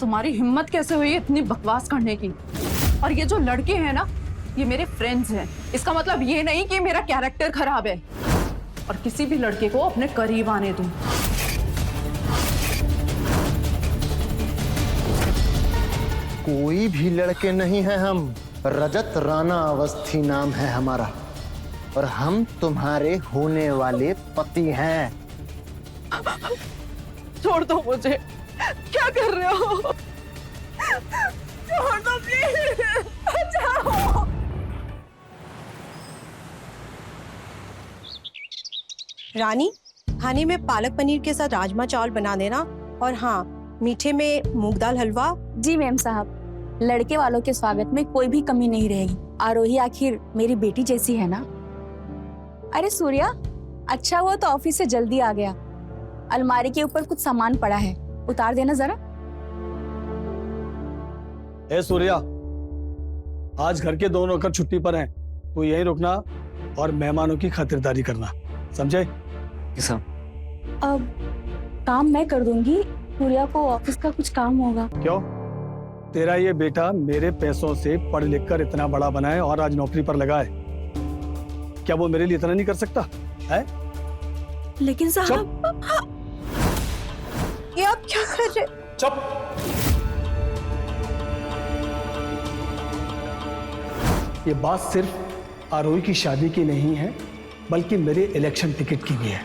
तुम्हारी हिम्मत कैसे हुई इतनी बकवास करने की? और ये जो लड़के हैं ना, ये मेरे फ्रेंड्स हैं। इसका मतलब ये नहीं कि मेरा कैरेक्टर खराब है और किसी भी लड़के को अपने करीब आने दूं। कोई भी लड़के नहीं है हम। रजत राणा अवस्थी नाम है हमारा और हम तुम्हारे होने वाले पति हैं। छोड़ दो मुझे, क्या कर रहे हो? छोड़ दो प्लीज, बचाओ। रानी, खाने में पालक पनीर के साथ राजमा चावल बना देना, और हाँ, मीठे में मूंग दाल हलवा। जी मैम साहब, लड़के वालों के स्वागत में कोई भी कमी नहीं रहेगी। आरोही आखिर मेरी बेटी जैसी है ना। अरे सूर्या, अच्छा हुआ तो ऑफिस से जल्दी आ गया। अलमारी के ऊपर कुछ सामान पड़ा है, उतार देना जरा। ए सूर्या, आज घर के दोनों नौकर छुट्टी पर हैं, तो यहीं रुकना और मेहमानों की खातिरदारी करना, समझे? अब काम मैं कर दूंगी, सूर्या को ऑफिस का कुछ काम होगा। क्यों? तेरा ये बेटा मेरे पैसों से पढ़ लिख कर इतना बड़ा बना है और आज नौकरी पर लगा है, क्या वो मेरे लिए इतना नहीं कर सकता है? लेकिन साहब, ये आप क्या कर रहे? चुप। ये बात सिर्फ आरोही की शादी की नहीं है, बल्कि मेरे इलेक्शन टिकट की भी है।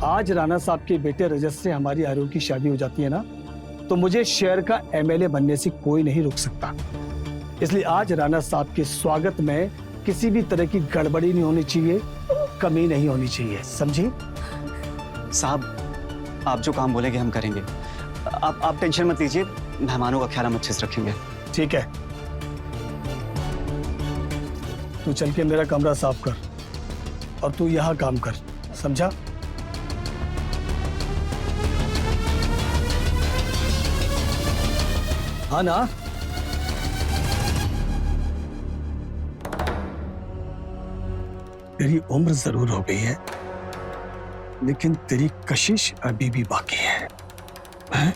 आज राणा साहब के बेटे रजत से हमारी आरोही की शादी हो जाती है ना, तो मुझे शहर का एमएलए बनने से कोई नहीं रोक सकता। इसलिए आज राणा साहब के स्वागत में किसी भी तरह की गड़बड़ी नहीं होनी चाहिए, कमी नहीं होनी चाहिए, समझी? साहब, आप जो काम बोलेंगे हम करेंगे। आप टेंशन मत लीजिए, मेहमानों का ख्याल हम अच्छे से रखेंगे। ठीक है, तू चल के मेरा कमरा साफ कर और तू यहाँ काम कर, समझा? हाँ ना? तेरी उम्र जरूर हो गई है, लेकिन तेरी कशिश अभी भी बाकी है, हैं?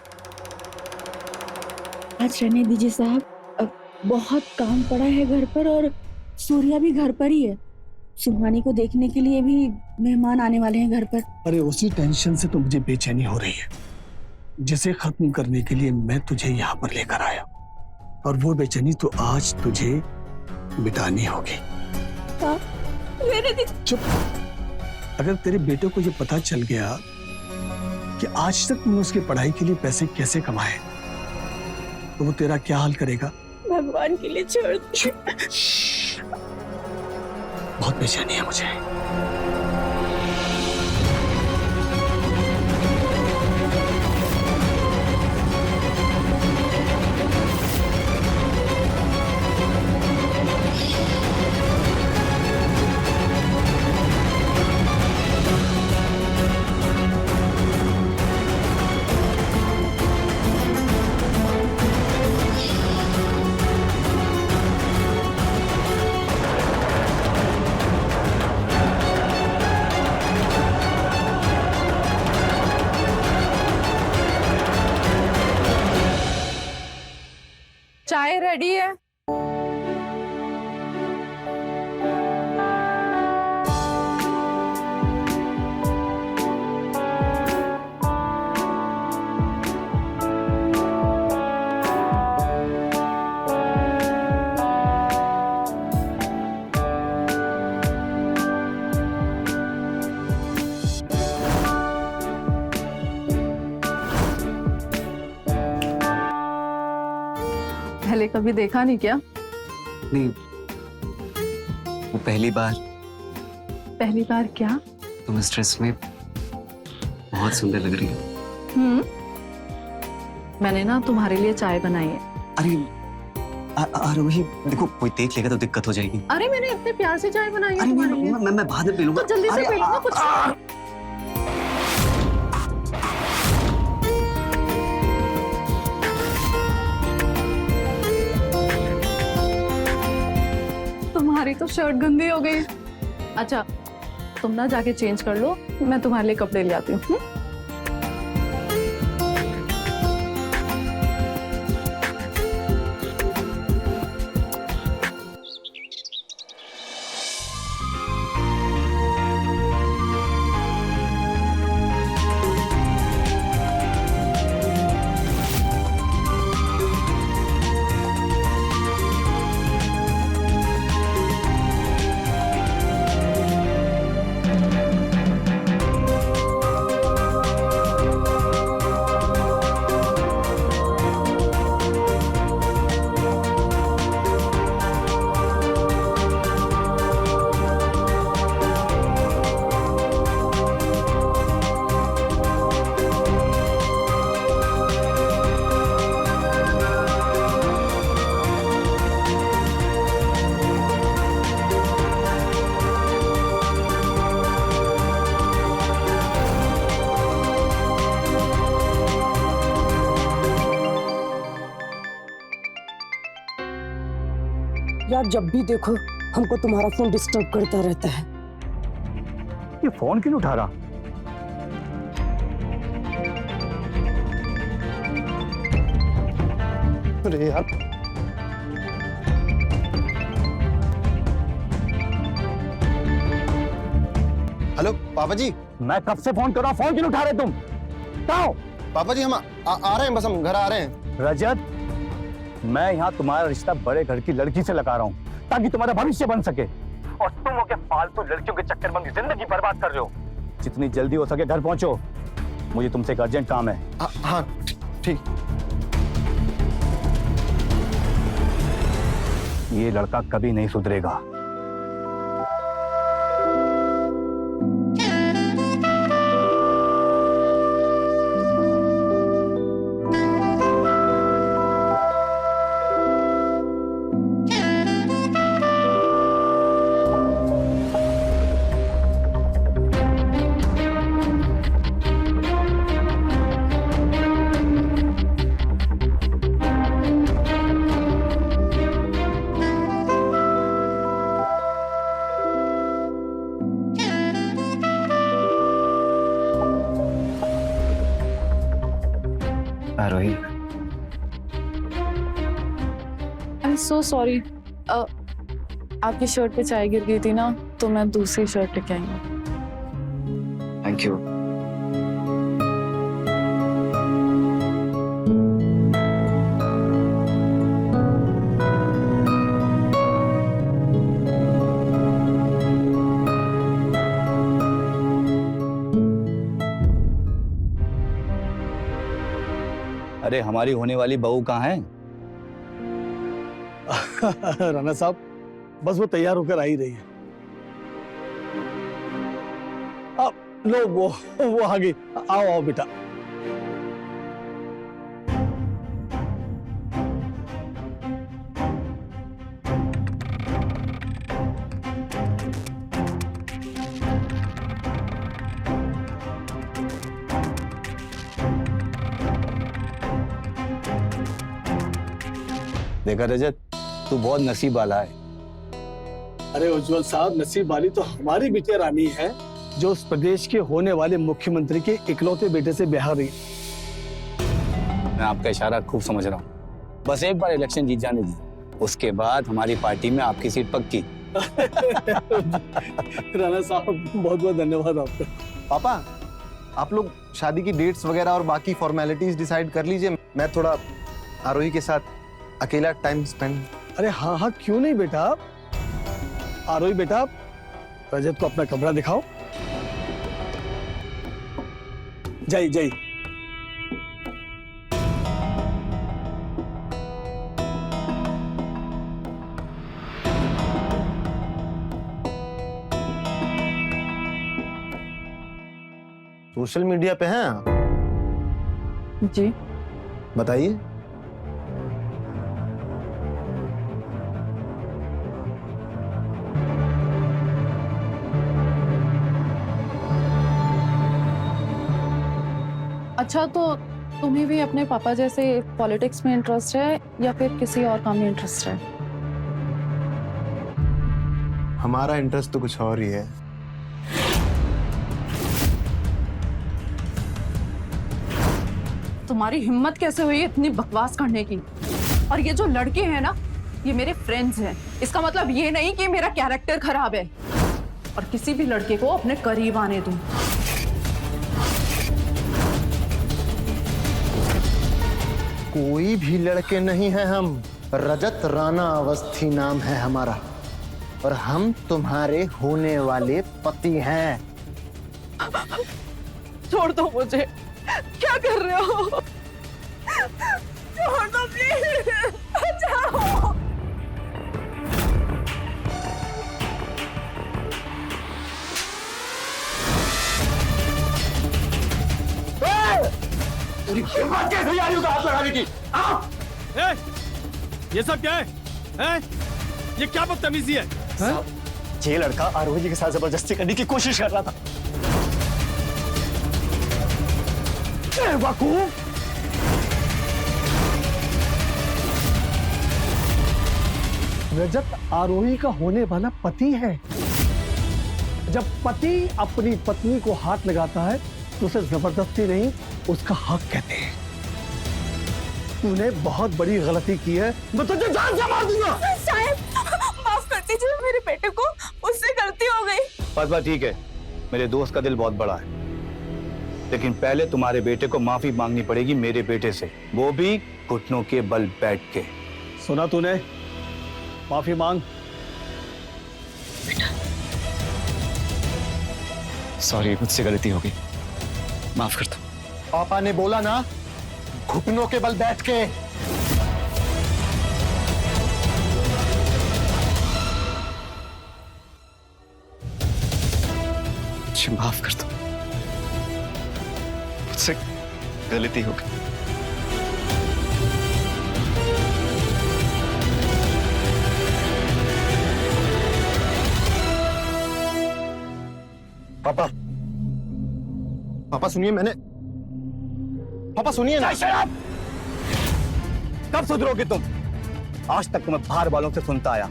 आज रहने दीजिए साहब, अब बहुत काम पड़ा है घर पर और सूर्या भी घर पर ही है। सुहानी को देखने के लिए भी मेहमान आने वाले हैं घर पर। अरे उसी टेंशन से तो मुझे बेचैनी हो रही है, जिसे खत्म करने के लिए मैं तुझे यहाँ पर लेकर आया, और वो बेचैनी तो आज तुझे मिटानी होगी। चुप। अगर तेरे बेटे को ये पता चल गया कि आज तक तुमने उसकी पढ़ाई के लिए पैसे कैसे कमाए, तो वो तेरा क्या हाल करेगा? भगवान के लिए छोड़ दो। बहुत बेचैनी है मुझे। चाय रेडी है। पहले कभी देखा नहीं क्या? नहीं, वो पहली बार। पहली बार क्या? तुम इस ड्रेस में बहुत सुंदर लग रही हो। मैंने ना तुम्हारे लिए चाय बनाई है। अरे आरोही, देखो कोई देख लेगा तो दिक्कत हो जाएगी। अरे मैंने इतने प्यार से चाय बनाई है अरे तुम्हारे लिए। मैं बाद में पी लूंगा। तो जल्दी से पी लो ना कुछ। तुम्हारी तो शर्ट गंदी हो गई। अच्छा, तुम ना जाके चेंज कर लो, मैं तुम्हारे लिए कपड़े ले आती हूँ। यार, जब भी देखो हमको तुम्हारा फोन डिस्टर्ब करता रहता है। ये फोन क्यों नहीं उठा रहा? अरे यार, हेलो पापा जी। मैं कब से फोन कर रहा हूं, फोन क्यों नहीं उठा रहे तुम? कहाँ हो? पापा जी हम आ रहे हैं, बस हम घर आ रहे हैं। रजत, मैं यहाँ तुम्हारा रिश्ता बड़े घर की लड़की से लगा रहा हूँ ताकि तुम्हारा भविष्य बन सके, और तुम हो के फालतू लड़कियों के चक्कर में अपनी जिंदगी बर्बाद कर रहे हो। जितनी जल्दी हो सके घर पहुंचो, मुझे तुमसे एक अर्जेंट काम है। हाँ ठीक। ये लड़का कभी नहीं सुधरेगा। आरोही, आई एम सो सॉरी। आपकी शर्ट पे चाय गिर गई थी ना, तो मैं दूसरी शर्ट लेके आई हूँ। Thank you. अरे हमारी होने वाली बहू कहाँ है? राणा साहब, बस वो तैयार होकर आ ही रही है। अब लो, वो आ गई। आओ आओ बेटा। देखा रजत, तू बहुत नसीब वाला है। अरे उज्जवल साहब, नसीब वाली तो हमारी बिटिया रानी है, जो उस प्रदेश के होने वाले मुख्यमंत्री के इकलौते बेटे से ब्याह रही। मैं आपका इशारा खूब समझ रहा हूँ। बस एक बार इलेक्शन जीत जाने दीजिए, उसके बाद हमारी पार्टी में आपकी सीट पक्की। राणा साहब, बहुत बहुत धन्यवाद आपका। पापा, आप लोग शादी की डेट्स वगैरह और बाकी फॉर्मेलिटीज डिसाइड कर लीजिए। मैं थोड़ा आरोही के साथ अकेला टाइम स्पेंड। अरे हाँ हाँ, क्यों नहीं बेटा। आरोही बेटा, रजत को अपना कमरा दिखाओ। जय जय। सोशल मीडिया पे हैं आप? जी। बताइए। अच्छा, तो तुम्हें भी अपने पापा जैसे पॉलिटिक्स में इंटरेस्ट है या फिर किसी और काम में इंटरेस्ट है? हमारा इंटरेस्ट तो कुछ और ही है। तुम्हारी हिम्मत कैसे हुई इतनी बकवास करने की? और ये जो लड़के हैं ना, ये मेरे फ्रेंड्स हैं। इसका मतलब ये नहीं कि मेरा कैरेक्टर खराब है और किसी भी लड़के को अपने करीब आने दूं। कोई भी लड़के नहीं हैं हम। रजत राणा अवस्थी नाम है हमारा, और हम तुम्हारे होने वाले पति हैं। छोड़ दो मुझे। क्या कर रहे हो? छोड़ दो प्लीज। बचाओ। तेरी हिम्मत कैसे आई होगा हाथ लगाने की? ये सब क्या है? ये क्या बदतमीजी है? ये लड़का आरोही जी के साथ जबरदस्ती करने की कोशिश कर रहा था। रजत आरोही का होने वाला पति है। जब पति अपनी पत्नी को हाथ लगाता है तो उसे जबरदस्ती नहीं, उसका हक कहते हैं। तूने बहुत बड़ी गलती की है, मैं तुझे जान से मार दूंगा। साहब माफ कर दीजिए, मेरे बेटे को उससे गलती हो गई। बस बस ठीक है, मेरे दोस्त का दिल बहुत बड़ा है, लेकिन पहले तुम्हारे बेटे को माफी मांगनी पड़ेगी मेरे बेटे से, वो भी घुटनों के बल बैठ के। सुना तूने? माफी मांग। सॉरी, मुझसे गलती हो गई, माफ कर दो। पापा ने बोला ना, घुटनों के बल बैठ के। मुझे माफ कर दो, मुझसे गलती हो गई। पापा, पापा सुनिए, पापा सुनिए ना। कब सुधरोगे तुम? आज तक तो मैं बाहर वालों से सुनता आया,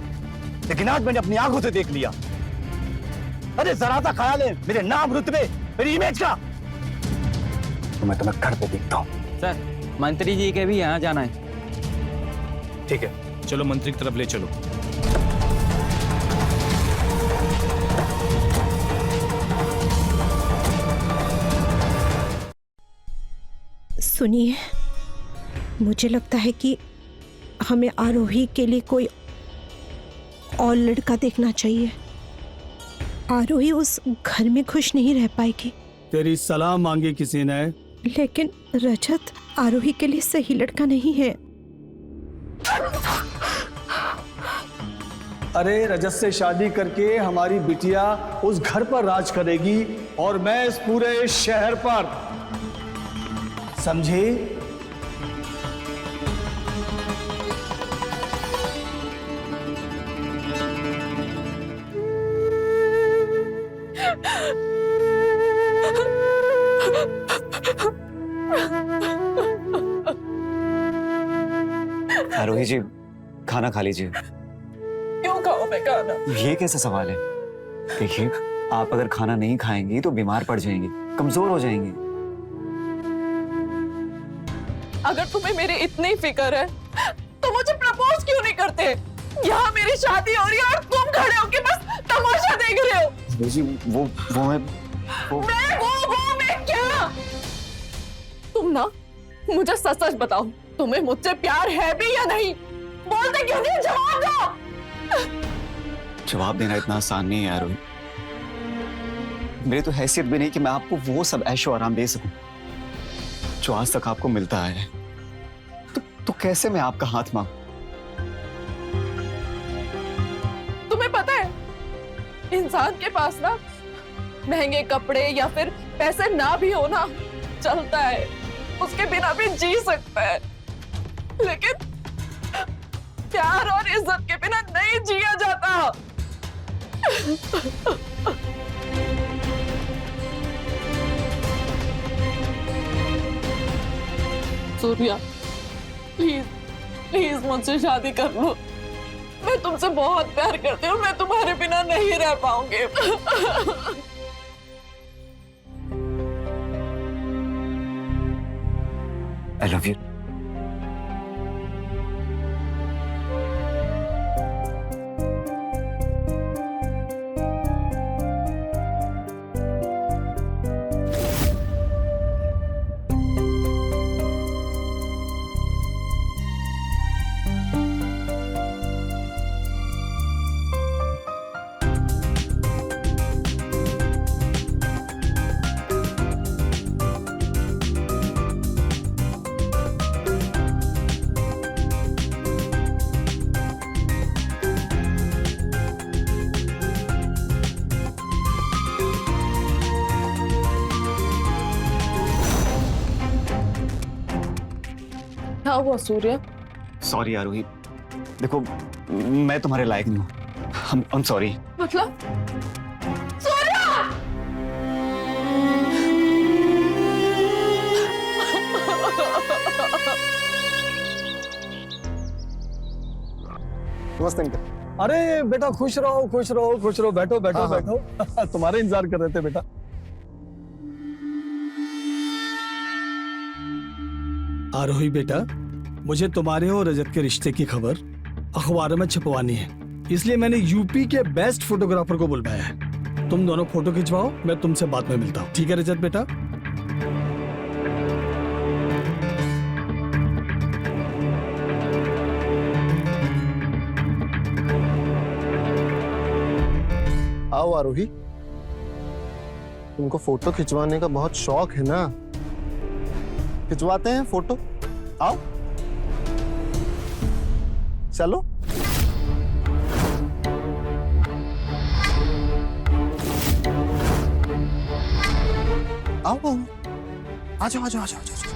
लेकिन आज मैंने अपनी आंखों से देख लिया। अरे जरा सा ख्याल है मेरे नाम, रुतबे, मेरी इमेज का, तो मैं तुम्हें घर पे देखता हूँ। सर, मंत्री जी के भी यहाँ जाना है। ठीक है, चलो मंत्री की तरफ ले चलो। सुनिए, मुझे लगता है कि हमें आरोही के लिए कोई और लड़का देखना चाहिए। आरोही उस घर में खुश नहीं रह पाएगी। तेरी सलाह मांगी किसी ने? लेकिन रजत आरोही के लिए सही लड़का नहीं है। अरे रजत से शादी करके हमारी बिटिया उस घर पर राज करेगी और मैं इस पूरे शहर पर, समझी? आरोही जी, खाना खा लीजिए। क्यों खाओ मैं खाना? ये कैसा सवाल है? देखिए, आप अगर खाना नहीं खाएंगी तो बीमार पड़ जाएंगी, कमजोर हो जाएंगी। अगर तुम्हें मेरी इतनी फिक्र है तो मुझे प्रपोज क्यों नहीं करते? यहाँ मेरी शादी हो रही है और तुम खड़े होके बस तमाशा देख रहे हो। जी, वो मैं क्या? तुम ना मुझे सच सच बताओ, तुम्हें मुझसे प्यार है भी या नहीं? बोलते क्यों नहीं? जवाब दो। जवाब देना इतना आसान नहीं है आरोही। मेरी तो हैसियत भी नहीं कि मैं आपको वो सब ऐशो आराम दे सकूं जो आज तक आपको मिलता है। तो कैसे मैं आपका हाथ मांगूं? तुम्हें पता है, इंसान के पास ना महंगे कपड़े या फिर पैसे ना भी हो ना, चलता है, उसके बिना भी जी सकता है, लेकिन प्यार और इज्जत के बिना नहीं जिया जाता। सूर्या, प्लीज प्लीज मुझसे शादी कर लो। मैं तुमसे बहुत प्यार करती हूँ, मैं तुम्हारे बिना नहीं रह पाऊंगी। I love you. क्या हुआ सूर्य? सॉरी आरोही, देखो मैं तुम्हारे लायक नहीं हूँ। I'm sorry। मतलब सूर्या! नमस्ते अंकल। अरे बेटा खुश रहो खुश रहो खुश रहो, बैठो बैठो हाँ, हाँ। बैठो। तुम्हारे इंतजार कर रहे थे बेटा। आरोही बेटा, मुझे तुम्हारे और रजत के रिश्ते की खबर अखबारों में छपवानी है, इसलिए मैंने यूपी के बेस्ट फोटोग्राफर को बुलवाया है। तुम दोनों फोटो खिंचवाओ, मैं तुमसे बाद में मिलता हूँ। ठीक है रजत बेटा? आओ आरोही, तुमको फोटो खिंचवाने का बहुत शौक है ना, खिंचवाते हैं फोटो। आओ चलो। आओ आओ, आ जाओ आ जाओ आ जाओ आ जाओ।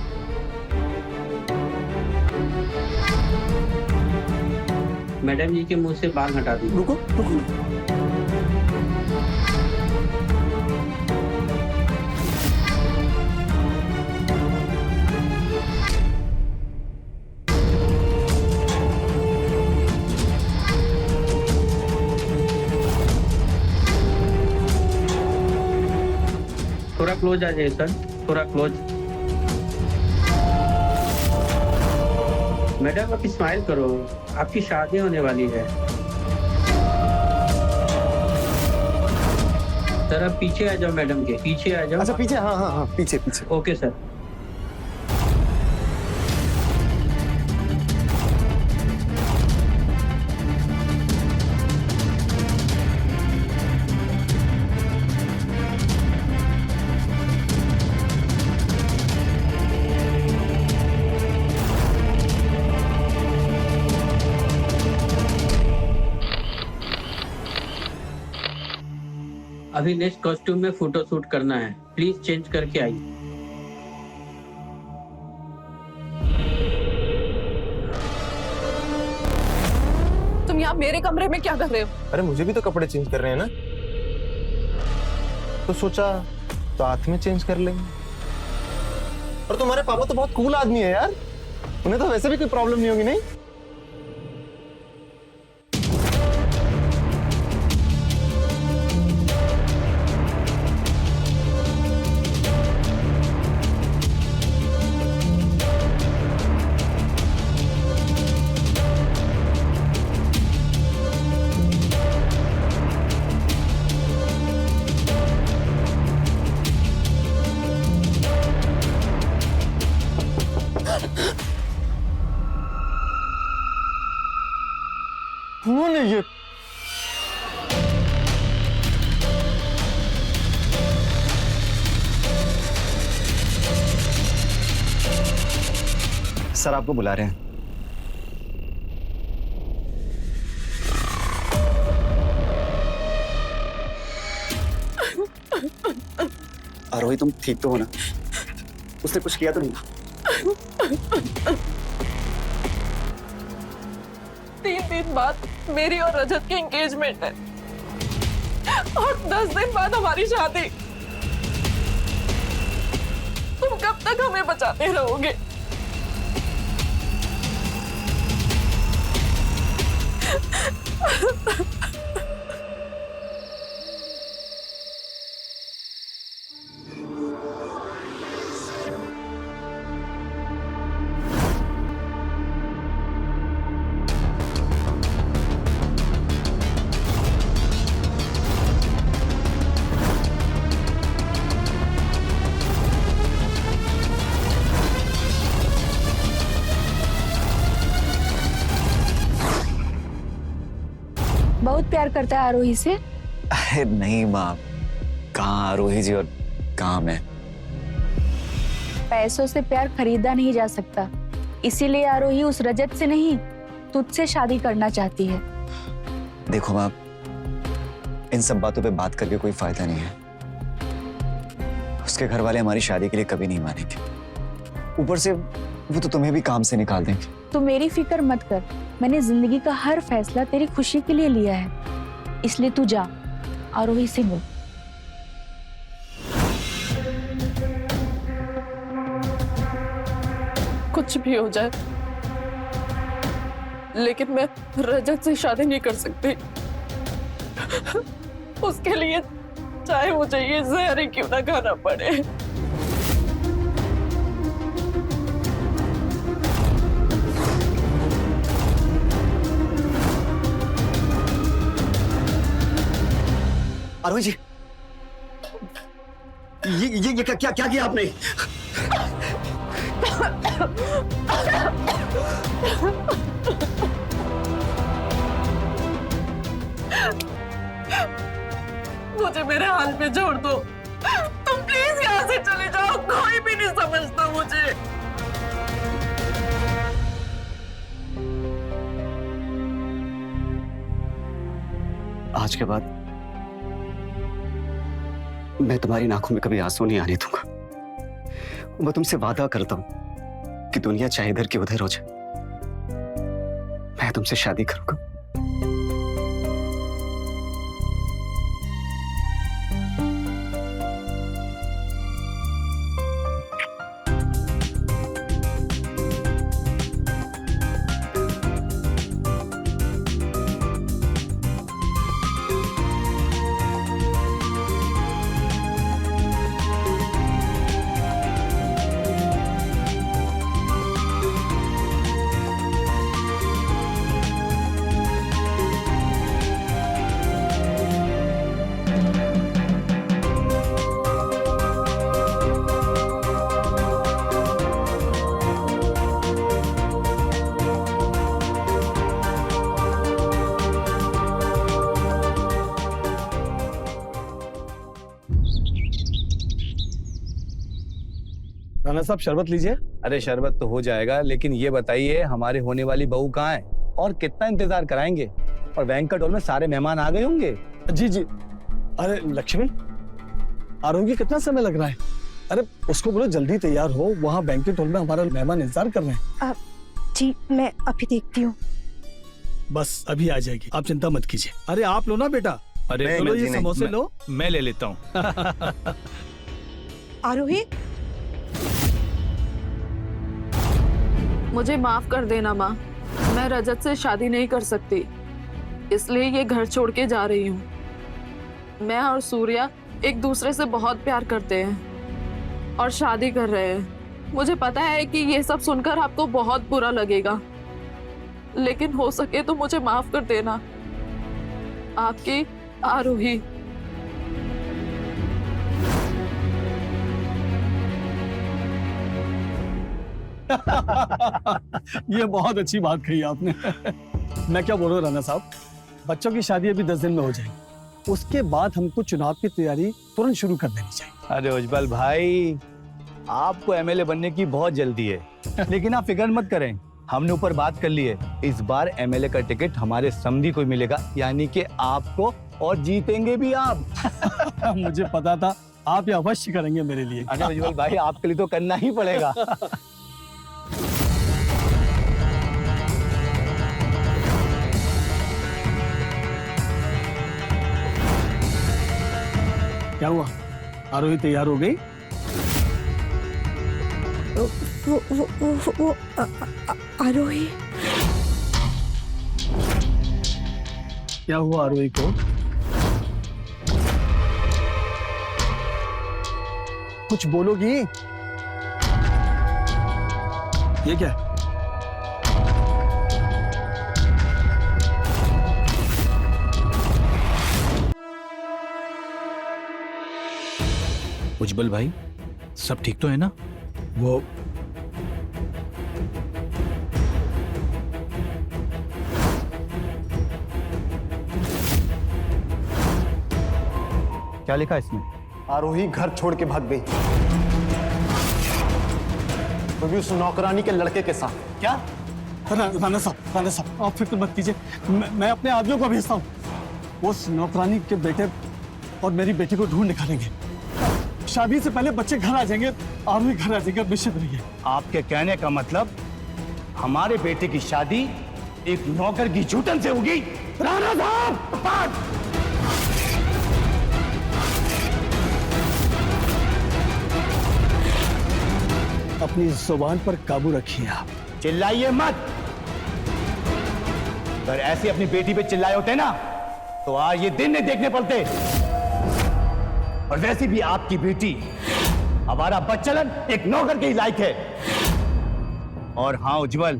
मैडम जी के मुंह से बाल हटा दीजिए। रुको रुको। थोड़ा क्लोज आ जाइए सर, थोड़ा क्लोज। मैडम आप स्माइल करो, आपकी शादी होने वाली है। सर आप पीछे आ जाओ, मैडम के पीछे आ जाओ। अच्छा पीछे, हाँ हाँ हाँ पीछे पीछे। Okay sir. अभी नेक्स्ट कॉस्ट्यूम में फोटो शूट करना है, प्लीज चेंज करके आइए। तुम यहाँ मेरे कमरे में क्या कर रहे हो? अरे मुझे भी तो कपड़े चेंज कर रहे हैं ना, तो सोचा साथ में चेंज कर लेंगे। और तुम्हारे पापा तो बहुत कूल आदमी है यार, उन्हें तो वैसे भी कोई प्रॉब्लम नहीं होगी। नहीं कौन है ये? सर आपको बुला रहे हैं। आरोही तुम ठीक तो हो ना? उसने कुछ किया तो नहीं? 3 दिन बाद मेरी और रजत की एंगेजमेंट है और 10 दिन बाद हमारी शादी। तुम कब तक हमें बचाते रहोगे? बहुत प्यार करता है आरोही से। अरे नहीं माँ, कहाँ आरोही जी और कहाँ मैं। पैसों से प्यार खरीदा नहीं जा सकता, इसीलिए आरोही उस रजत से नहीं तुझसे शादी करना चाहती है। देखो माँ, इन सब बातों पे बात करके कोई फायदा नहीं है। उसके घर वाले हमारी शादी के लिए कभी नहीं मानेंगे। ऊपर से वो तो तुम्हें भी काम से निकाल देंगे। तू मेरी फिक्र मत कर, मैंने जिंदगी का हर फैसला तेरी खुशी के लिए लिया है, इसलिए तू जा आरोही से मिल। कुछ भी हो जाए, लेकिन मैं रजत से शादी नहीं कर सकती। उसके लिए चाहे मुझे ये जहर ही क्यों ना खाना पड़े। आरोही जी, ये क्या क्या किया आपने? मुझे मेरे हाल पे छोड़ दो। तुम प्लीज यहाँ से चले जाओ, कोई भी नहीं समझता मुझे। आज के बाद मैं तुम्हारी आंखों में कभी आंसू नहीं आने दूंगा। मैं तुमसे वादा करता हूं कि दुनिया चाहे इधर की उधर हो जाए, मैं तुमसे शादी करूंगा। राणा साहब शरबत लीजिए। अरे शरबत तो हो जाएगा, लेकिन ये बताइए हमारे होने वाली बहू कहाँ है और कितना इंतजार कराएंगे? और बैंक्वेट हॉल में सारे मेहमान आ गए होंगे। जी जी। अरे लक्ष्मी, आरोही कितना समय लग रहा है? अरे उसको बोलो जल्दी तैयार हो, वहाँ बैंक्वेट हॉल में हमारा मेहमान इंतजार कर रहे हैं। जी मैं अभी देखती हूँ। बस अभी आ जाएगी, आप चिंता मत कीजिए। अरे आप लो ना बेटा। अरे नहीं, चलो नहीं, ये नहीं, समोसे लो, मैं ले लेता हूँ। आरोही, मुझे माफ कर देना माँ, मैं रजत से शादी नहीं कर सकती, इसलिए ये घर छोड़ के जा रही हूँ। मैं और सूर्या एक दूसरे से बहुत प्यार करते हैं और शादी कर रहे हैं। मुझे पता है कि ये सब सुनकर आपको बहुत बुरा लगेगा, लेकिन हो सके तो मुझे माफ कर देना। आपकी आरोही। ये बहुत अच्छी बात कही आपने। मैं क्या बोल रहा हूँ राणा साहब, बच्चों की शादी अभी 10 दिन में हो जाएगी, उसके बाद हमको चुनाव की तैयारी तुरंत शुरू कर देनी चाहिए। अरे उज्जवल भाई, आपको एमएलए बनने की बहुत जल्दी है, लेकिन आप फिक्र मत करें, हमने ऊपर बात कर ली है। इस बार एमएलए का टिकट हमारे समधी को मिलेगा, यानी कि आपको, और जीतेंगे भी आप। मुझे पता था आप ये अवश्य करेंगे मेरे लिए। अरे उज्जवल भाई, आपके लिए तो करना ही पड़ेगा। क्या हुआ, आरोही तैयार हो गई? वो आरोही। क्या हुआ आरोही को? कुछ बोलोगी? ये क्या? उज्जवल भाई, सब ठीक तो है ना? वो क्या लिखा इसमें? आरोही घर छोड़ के भाग गई, वो भी उस नौकरानी के लड़के के साथ। क्या? राणा साहब आप फिक्र मत कीजिए, मैं अपने आदमियों को भेजता हूँ। उस नौकरानी के बेटे और मेरी बेटी को ढूंढ निकालेंगे। शादी से पहले बच्चे घर आ जाएंगे, आरोही घर आ जाएंगे, निश्चित रहिए। आपके कहने का मतलब हमारे बेटे की शादी एक नौकर की जूठन से होगी? राणा साहब, अपनी जुबान पर काबू रखिए आप। चिल्लाइए मत। अगर ऐसे अपनी बेटी पे चिल्लाए होते ना तो आज ये दिन नहीं देखने पड़ते। और वैसे भी आपकी बेटी हमारा बच्चलन एक नौकर के ही लायक है। और हाँ उज्जवल,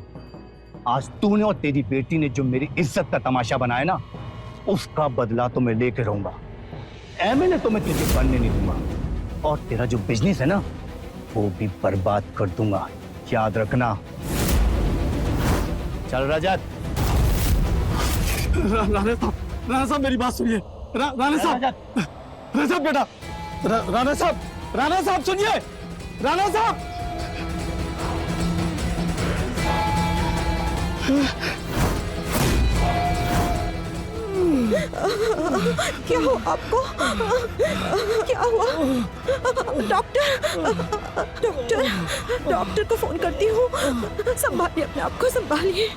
आज तूने और तेरी बेटी ने जो मेरी इज्जत का तमाशा बनाया ना, उसका बदला तो मैं लेके रहूंगा। एमएलए तो मैं तुझे बनने नहीं दूंगा, और तेरा जो बिजनेस है ना वो भी बर्बाद कर दूंगा, याद रखना। चल रजत। राणा साहब मेरी बात सुनिए। राणा साहब, रजत बेटा, राणा साहब सुनिए। राणा साहब, क्या हुआ आपको? क्या हुआ? डॉक्टर को फोन करती हूँ। संभालिए अपने आप को, संभालिए।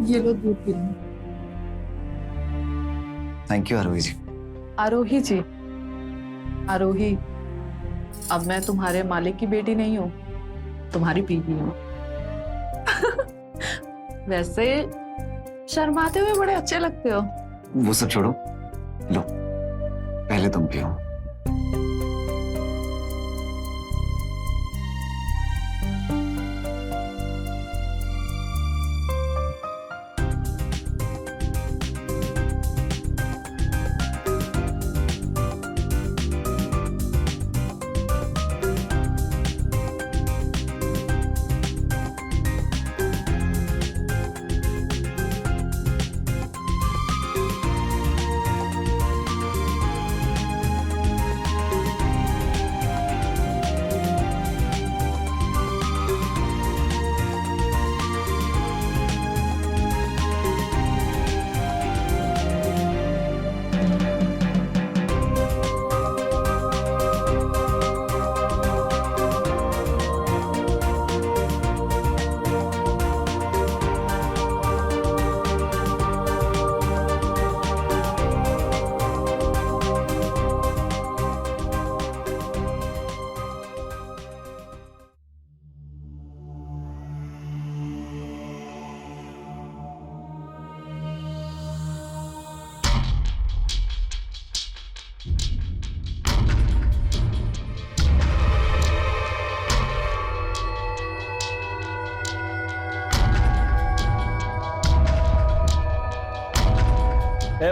ये लो दूध पी लो। थैंक यू आरोही जी। आरोही जी, आरोही, अब मैं तुम्हारे मालिक की बेटी नहीं हूँ, तुम्हारी बीवी हूँ। वैसे शर्माते हुए बड़े अच्छे लगते हो। वो सब छोड़ो, लो पहले तुम पियो।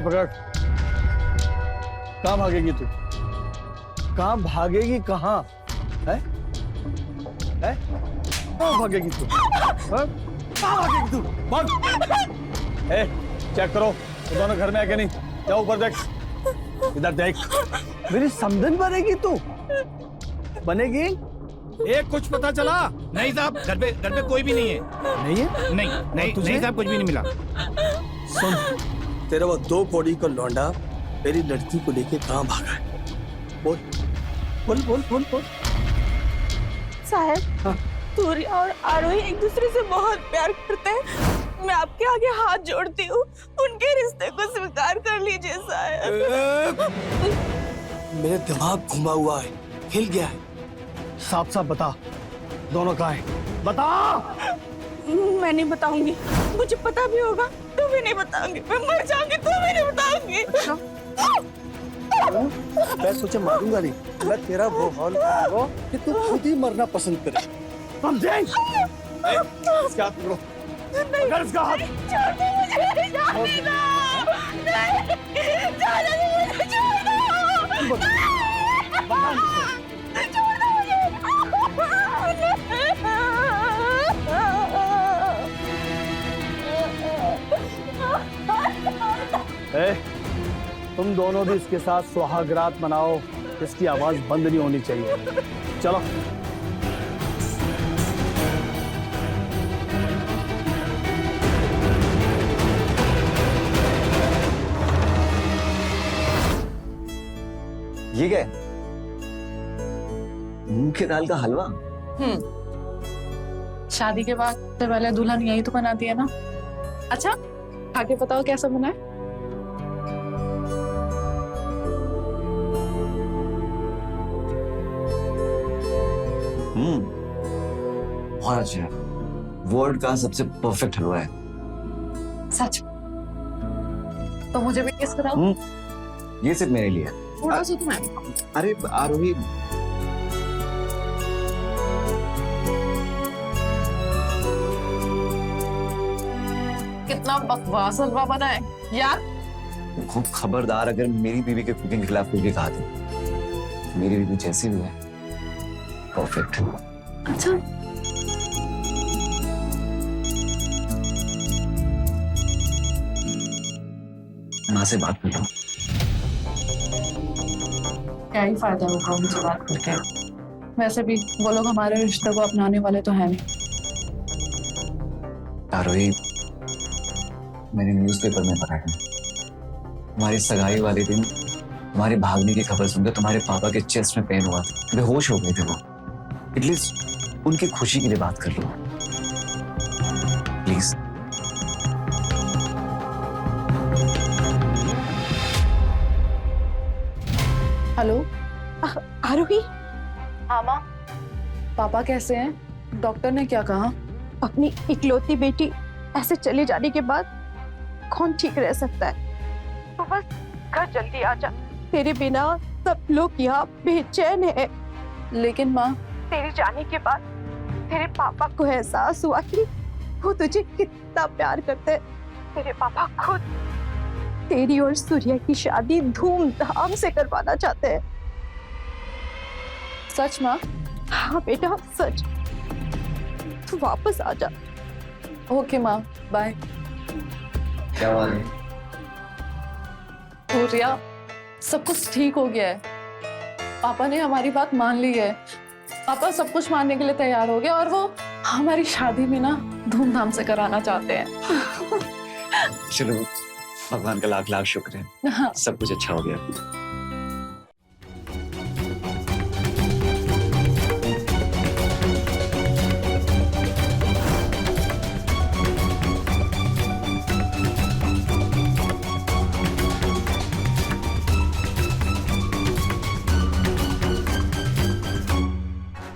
पकड़। कहाँ भागेगी तू? कहाँ भागेगी? कहाँ है? कहाँ भागेगी तू? कहाँ भागेगी तू? भाग! चेक करो वो दोनों घर में है कि नहीं। जाओ ऊपर देख, इधर देख। मेरी समधन बनेगी तू? बनेगी? एक कुछ पता चला? नहीं साहब, घर पे कोई भी नहीं है। नहीं है? नहीं साहब, कुछ भी नहीं मिला। सुन, तेरा वो 2 कौड़ी का लौंडा मेरी लड़की को लेके कहाँ भागा है? बोल बोल बोल बोल बोल। साहब, सूर्या और आरोही एक दूसरे से बहुत प्यार करते हैं। मैं आपके आगे हाथ जोड़ती हूँ, उनके रिश्ते को स्वीकार कर लीजिए साहब। मेरे दिमाग घुमा हुआ है, हिल गया है। साफ साफ बता, दोनों कहाँ हैं? बता। मैं नहीं बताऊंगी, मुझे पता भी होगा तो भी नहीं बताऊंगी। मैं मर जाऊंगी तो भी नहीं बताऊंगी। मैं तुझे मारूंगा नहीं, मैं तेरा वो हाल करूंगा कि तू खुद ही मरना पसंद करे। समझे? इसका हाथ पकड़ो। पकड़ इसका हाथ। छोड़ दो मुझे, जाने दो। नहीं, जाने दो मुझे, छोड़ दो। छोड़ दो मुझे। तुम दोनों भी इसके साथ सुहागरात मनाओ, इसकी आवाज बंद नहीं होनी चाहिए। चलो। ये क्या है? मूंग की दाल का हलवा? शादी के बाद सबसे पहले दुल्हन यही तो बनाती है ना। अच्छा, आगे बताओ कैसा बना है? बहुत अच्छा है, वर्ल्ड का सबसे परफेक्ट हलवा है। सच? तो मुझे भी टेस्ट कराओ। ये सिर्फ मेरे लिए है। थोड़ा सा तो मैं। अरे आरोही, कितना बकवास हलवा बना है यार। खूब खबरदार अगर मेरी बीवी के कुकिंग के खिलाफ कुछ भी कहा तो। मेरी बीवी जैसी भी है परफेक्ट। अच्छा, माँ से बात करता हूँ। क्या ही फायदा होगा उनसे बात करके। वैसे भी वो लोग हमारे रिश्ते को अपनाने वाले तो हैं नहीं। आरोही, मैंने न्यूज़पेपर में पढ़ा है, तुम्हारी सगाई वाले दिन तुम्हारे भागने की खबर सुनकर तुम्हारे पापा के चेस्ट में पेन हुआ था, बेहोश हो गए थे वो। एटलीस्ट उनकी खुशी के लिए बात कर लो प्लीज। हेलो आरोही, हाँ माँ, पापा कैसे हैं? डॉक्टर ने क्या कहा? अपनी इकलौती बेटी ऐसे चले जाने के बाद कौन ठीक रह सकता है? तो बस घर जल्दी आ जा, तेरे बिना सब लोग यहाँ बेचैन है। लेकिन माँ, तेरे जाने के बाद तेरे पापा को एहसास हुआ कि वो तुझे कितना प्यार करते हैं। तेरे पापा खुद तेरी और सूर्या की शादी धूमधाम से करवाना चाहते हैं। सच माँ? हाँ बेटा, सच। तू वापस आ जा। ओके माँ, बाय। क्या बात है? सूर्या, सब कुछ ठीक हो गया है। पापा ने हमारी बात मान ली है। पापा सब कुछ मानने के लिए तैयार हो गए और वो हमारी शादी भी ना धूमधाम से कराना चाहते हैं। चलो, भगवान का लाख लाख शुक्र है, हाँ। सब कुछ अच्छा हो गया।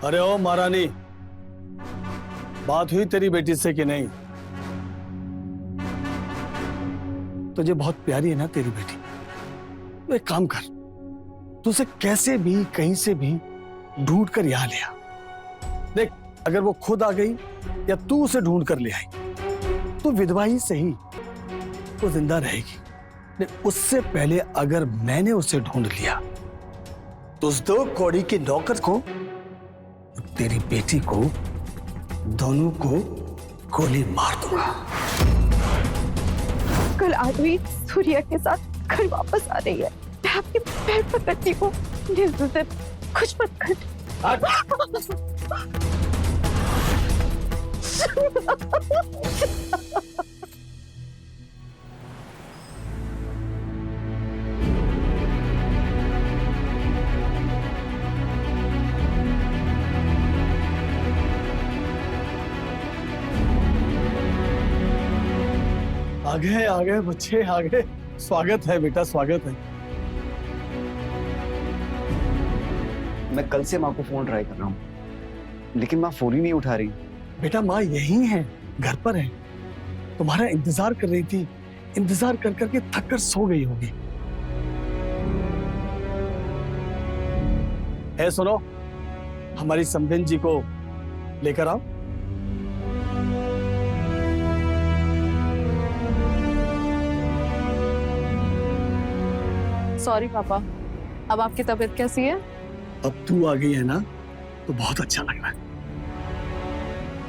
अरे ओ महारानी, बात हुई तेरी बेटी से कि नहीं? तुझे बहुत प्यारी है ना तेरी बेटी? तो एक काम कर, तू उसे कैसे भी कहीं से भी ढूंढ कर यहाँ ले आ। देख, अगर वो खुद आ गई या तू उसे ढूंढ कर ले आई तो विधवा ही सही, वो जिंदा रहेगी। लेकिन उससे पहले अगर मैंने उसे ढूंढ लिया तो उस 2 कौड़ी के नौकर को, तेरी बेटी को, दोनों को गोली मार दूंगा। कल आरोही सूर्या के साथ घर वापस आ रही है। मैं आपके पैर पकड़ती हूँ, कुछ मत कर। आ गए बच्चे, आ गए। स्वागत है बेटा, स्वागत है। मैं कल से माँ को फोन ट्राई कर रहा हूँ, लेकिन माँ फोन ही नहीं उठा रही। बेटा, माँ यही है, घर पर है, तुम्हारा इंतजार कर रही थी। इंतजार कर करके थक कर सो गई होगी। है, सुनो, हमारी संबिन जी को लेकर आओ। सॉरी पापा, अब आपकी तबीयत कैसी है? अब तू आ गई है ना, तो बहुत अच्छा लग रहा है।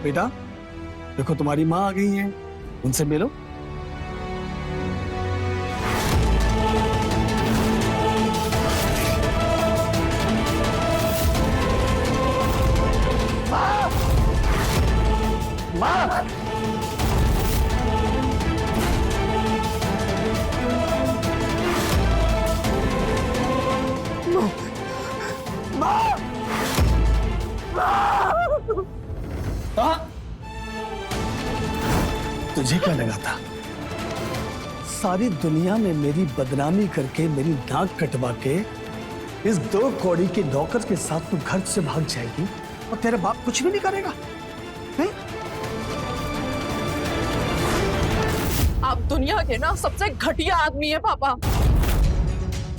बेटा, देखो तुम्हारी माँ आ गई है, उनसे मिलो। माँ! तुझे क्या लगा था सारी दुनिया में मेरी बदनामी करके, मेरी नाक कटवा के इस 2 कौड़ी के नौकर के साथ तू घर से भाग जाएगी? और तेरे बाप कुछ भी नहीं करेगा? हैं? आप दुनिया के ना सबसे घटिया आदमी है पापा।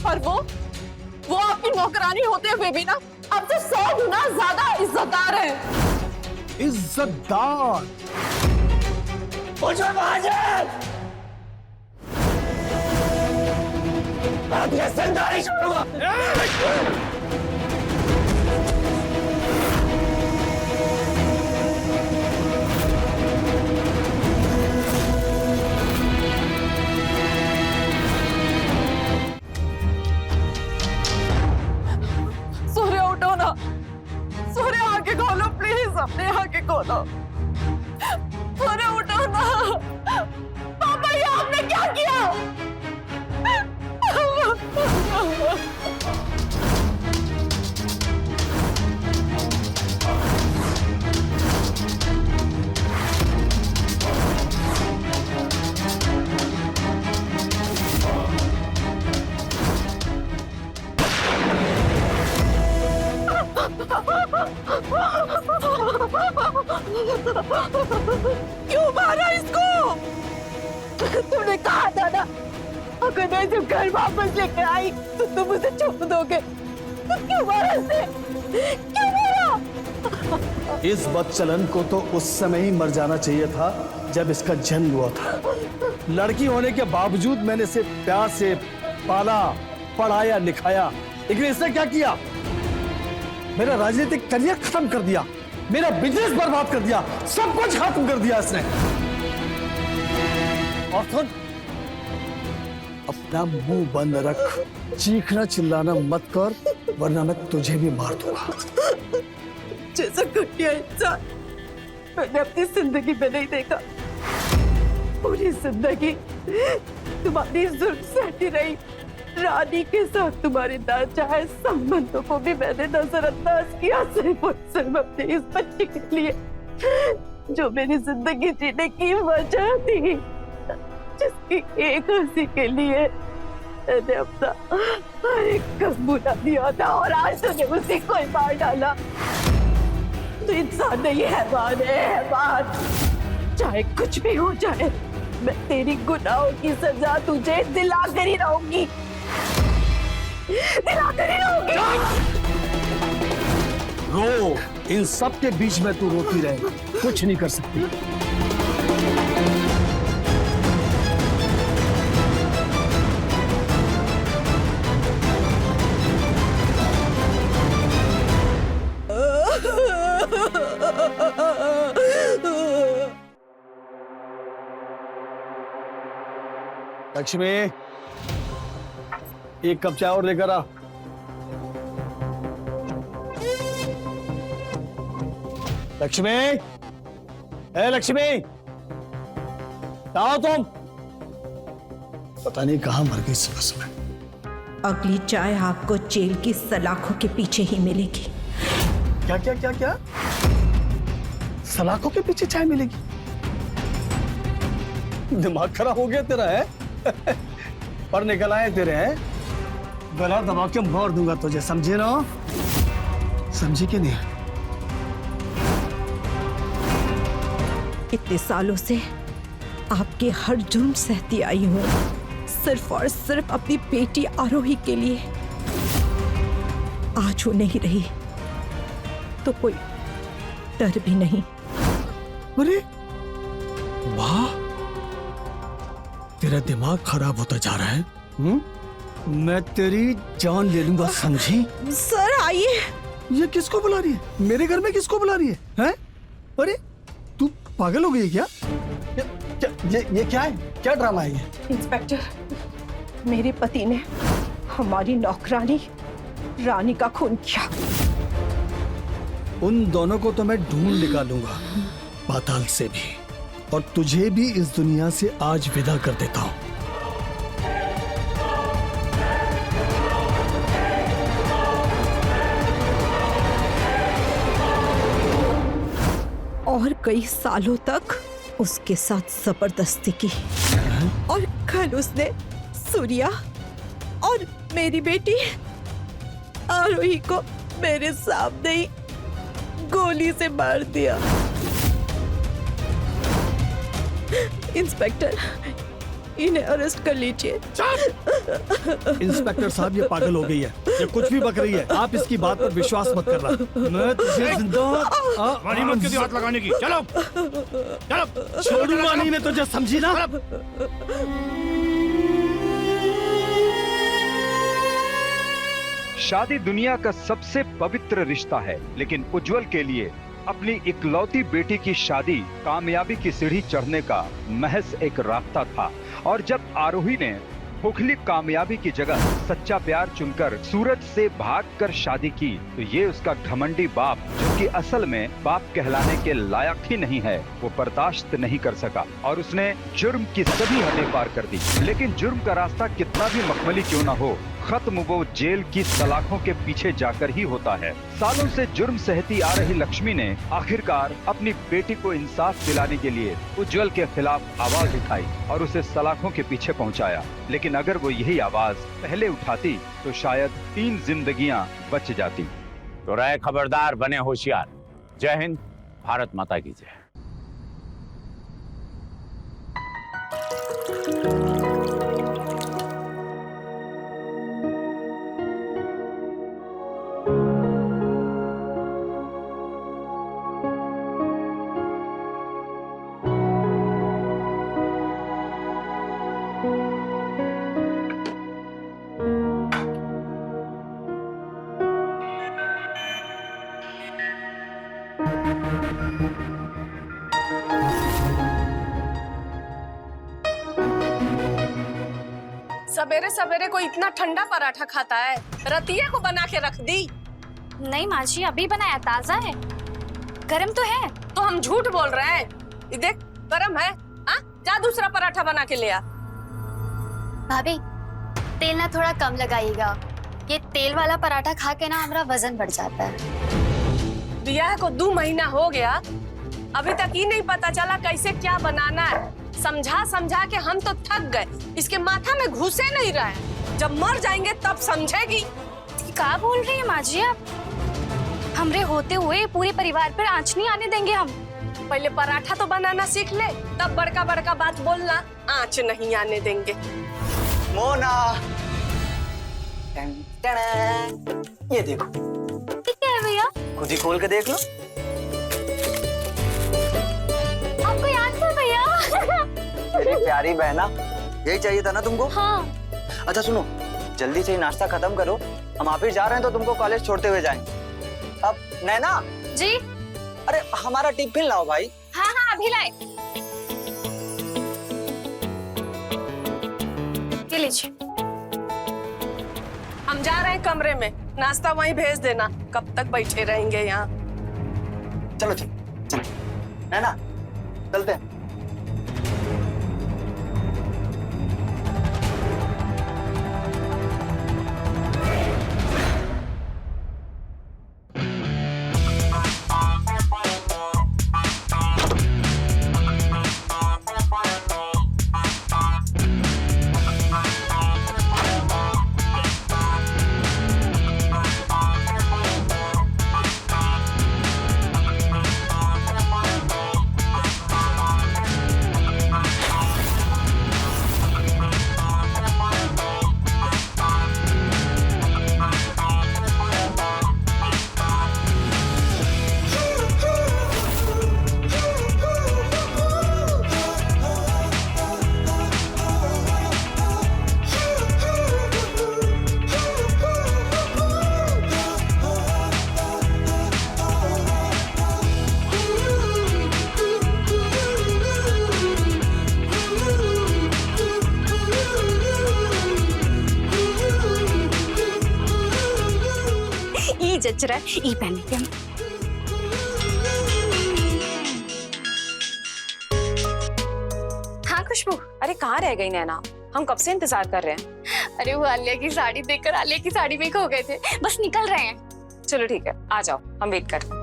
और वो आपकी नौकरानी होते हुए भी ना आपसे 100 गुना ज्यादा इज्जतदार है। इज्जतदार? सूर्य उठो ना, सूर्य आके खोलो प्लीज, अपने आके खोलो। सूर्य उठो ना। पापा ये आपने क्या किया? क्यों मारा इसको? तुमने कहा था ना अगर मैं जब घर वापस लेके आई तो तुम उसे छोड़ दोगे। तो क्यों मारा इसे? क्यों मारा? इस बदचलन को तो उस समय ही मर जाना चाहिए था जब इसका जन्म हुआ था। लड़की होने के बावजूद मैंने इसे प्यार से पाला, पढ़ाया, लिखाया, लेकिन इसने क्या किया? मेरा राजनीतिक करियर खत्म कर दिया, मेरा बिजनेस बर्बाद कर दिया, सब कुछ खत्म कर दिया इसने। और सुन, अपना मुंह बंद रख, चीखना चिल्लाना मत कर, वरना मैं तुझे भी मार दूंगा। जैसा घटिया इंसान मैंने अपनी जिंदगी में नहीं देखा। पूरी जिंदगी तुम्हारी जुल्म सहती रही। रानी के साथ तुम्हारे नाजायज संबंधों को भी मैंने नजरअंदाज किया, सिर्फ और सिर्फ अपने इस बच्चे के लिए जो मेरी जिंदगी जीने की वजह थी, जिसकी एक हंसी के लिए मैंने अपना हर एक कदम बुला दिया था, और आज तूने उसी को ही मार डाला। तो इंसान नहीं, हैवान है, हैवान। चाहे कुछ भी हो जाए, मैं तेरी गुनाहों की सजा तुझे दिला कर ही रहूंगी, दिला कर ही रहूंगी। रो, इन सब के बीच में तू रोती रहे, कुछ नहीं कर सकती। लक्ष्मी, एक कप चाय और लेकर आ। लक्ष्मी, ए लक्ष्मी, आओ तुम। पता नहीं कहां मर गई सुबह सुबह। अगली चाय आपको जेल की सलाखों के पीछे ही मिलेगी। क्या क्या क्या क्या? सलाखों के पीछे चाय मिलेगी? दिमाग खराब हो गया तेरा, है? पर निकल आए तेरे, हैं? गला दबा के मार दूंगा तुझे, समझे ना? समझी कि नहीं? इतने सालों से आपके हर जुर्म सहती आई हूँ, सिर्फ और सिर्फ अपनी बेटी आरोही के लिए। आज वो नहीं रही तो कोई डर भी नहीं। अरे वाह, तेरा दिमाग खराब होता जा रहा है। मैं तेरी जान ले लूंगा, समझी? सर आइए। ये किसको बुला रही है? मेरे घर में किसको बुला रही है? हैं? अरे तू पागल हो गई है क्या? ये क्या है? क्या ड्रामा है ये? इंस्पेक्टर, मेरे पति ने हमारी नौकरानी रानी का खून किया। उन दोनों को तो मैं ढूंढ निकालूंगा पाताल से भी, और तुझे भी इस दुनिया से आज विदा कर देता हूं। और कई सालों तक उसके साथ जबरदस्ती की, और कल उसने सूर्या और मेरी बेटी आरोही को मेरे सामने ही गोली से मार दिया। इंस्पेक्टर, इन्हें अरेस्ट कर लीजिए। इंस्पेक्टर साहब, ये पागल हो गई है, ये कुछ भी बक रही है। आप इसकी बात पर विश्वास मत करना। मैं तुझे जिंदा वाणी मत क्यों हाथ लगाने की? चलो चलो, छोड़ू वाणी ने तुझे, समझी ना? शादी दुनिया का सबसे पवित्र रिश्ता है, लेकिन उज्जवल के लिए अपनी इकलौती बेटी की शादी कामयाबी की सीढ़ी चढ़ने का महज एक रास्ता था। और जब आरोही ने खोखली कामयाबी की जगह सच्चा प्यार चुनकर सूरज से भागकर शादी की, तो ये उसका घमंडी बाप, जो कि असल में बाप कहलाने के लायक ही नहीं है, वो बर्दाश्त नहीं कर सका और उसने जुर्म की सभी हदें पार कर दी। लेकिन जुर्म का रास्ता कितना भी मखमली क्यों न हो, खत्म वो जेल की सलाखों के पीछे जाकर ही होता है। सालों से जुर्म सहती आ रही लक्ष्मी ने आखिरकार अपनी बेटी को इंसाफ दिलाने के लिए उज्जवल के खिलाफ आवाज उठाई और उसे सलाखों के पीछे पहुंचाया। लेकिन अगर वो यही आवाज पहले उठाती तो शायद 3 जिंदगियां बच जाती। तो रहे खबरदार, बने होशियार। जय हिंद, भारत माता की जय। सवेरे सवेरे कोई इतना ठंडा पराठा खाता है? रतिया को बना के रख दी। नहीं माँ जी, अभी बनाया, ताजा है, गरम तो है। तो हम झूठ बोल रहे हैं? ये देख, गरम है। हाँ, जा दूसरा पराठा बना के ले आ। भाभी, तेल ना थोड़ा कम लगाइएगा, ये तेल वाला पराठा खा के ना हमारा वजन बढ़ जाता है। दिया को 2 महीना हो गया, अभी तक ही नहीं पता चला कैसे क्या बनाना है। समझा समझा के हम तो थक गए, इसके माथा में घुसे नहीं रहा है। जब मर जाएंगे तब समझेगी। क्या बोल रही है माँ जी आप? हमरे होते हुए पूरे परिवार पर आंच नहीं आने देंगे हम। पहले पराठा तो बनाना सीख ले, तब बड़का बड़का बात बोलना। आंच नहीं आने देंगे। मोना, ये देखो। क्या है भैया? खुद ही खोल के देख लो। आपको याद था भैया? मेरी प्यारी बहना, यही चाहिए था ना तुमको? हाँ। अच्छा सुनो, जल्दी से नाश्ता खत्म करो, हम ऑफिस जा रहे हैं तो तुमको कॉलेज छोड़ते हुए जाएंगे। अब नैना जी, अरे हमारा टिफिन लाओ भाई। हाँ हाँ अभी लाए। ये लीजिए। हम जा रहे हैं कमरे में, नाश्ता वहीं भेज देना। कब तक बैठे रहेंगे यहाँ? चलो चलो चलो, नैना चलते हैं। जचरा ई पहने के हम। हाँ खुशबू। अरे कहाँ रह गई नैना? हम कब से इंतजार कर रहे हैं। अरे वो आलिया की साड़ी देखकर आलिया की साड़ी में खो गए थे, बस निकल रहे हैं। चलो ठीक है, आ जाओ, हम वेट कर।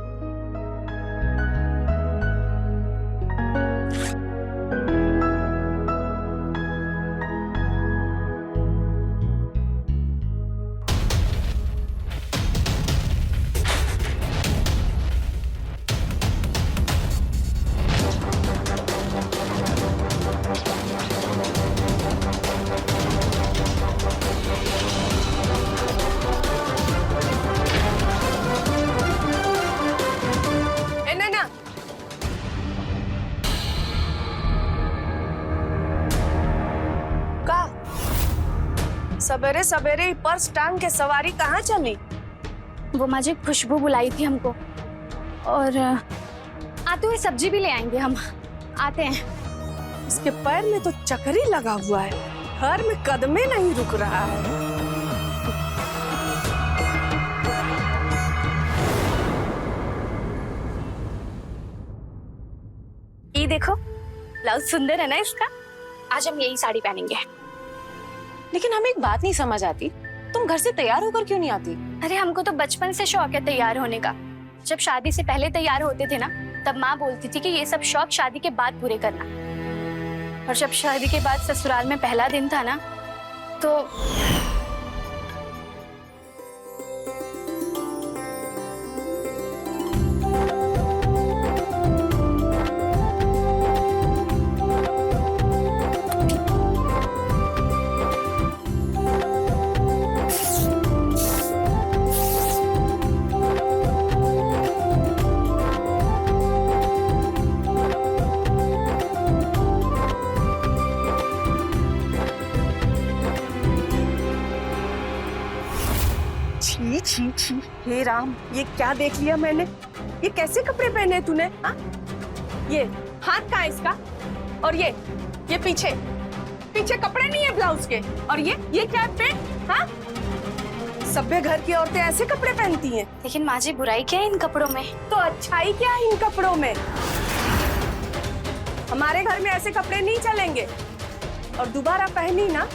का सवेरे सवेरे पर्स टांग के सवारी कहाँ चली? वो माँ जी खुशबू बुलाई थी हमको, और आते हुए सब्जी भी ले आएंगे हम। आते हैं। इसके पैर में तो चक्री लगा हुआ है, घर में कदमे नहीं रुक रहा है। ये देखो, ब्लाउज सुंदर है ना इसका। आज हम यही साड़ी पहनेंगे। लेकिन हमें एक बात नहीं समझ आती, तुम घर से तैयार होकर क्यों नहीं आती? अरे हमको तो बचपन से शौक है तैयार होने का। जब शादी से पहले तैयार होते थे ना, तब माँ बोलती थी कि ये सब शौक शादी के बाद पूरे करना। और जब शादी के बाद ससुराल में पहला दिन था ना, तो छी छी छी, हे राम, ये क्या देख लिया मैंने? ये कैसे कपड़े पहने तूने? हाँ? ये हाथ कहाँ है इसका? और ये पीछे पीछे कपड़े नहीं है ब्लाउज के। और ये क्या है पेट? हाँ? सभ्य घर की औरतें ऐसे कपड़े पहनती हैं। लेकिन माँ जी बुराई क्या है इन कपड़ों में? तो अच्छाई क्या है इन कपड़ों में? हमारे घर में ऐसे कपड़े नहीं चलेंगे, और दोबारा पहनी ना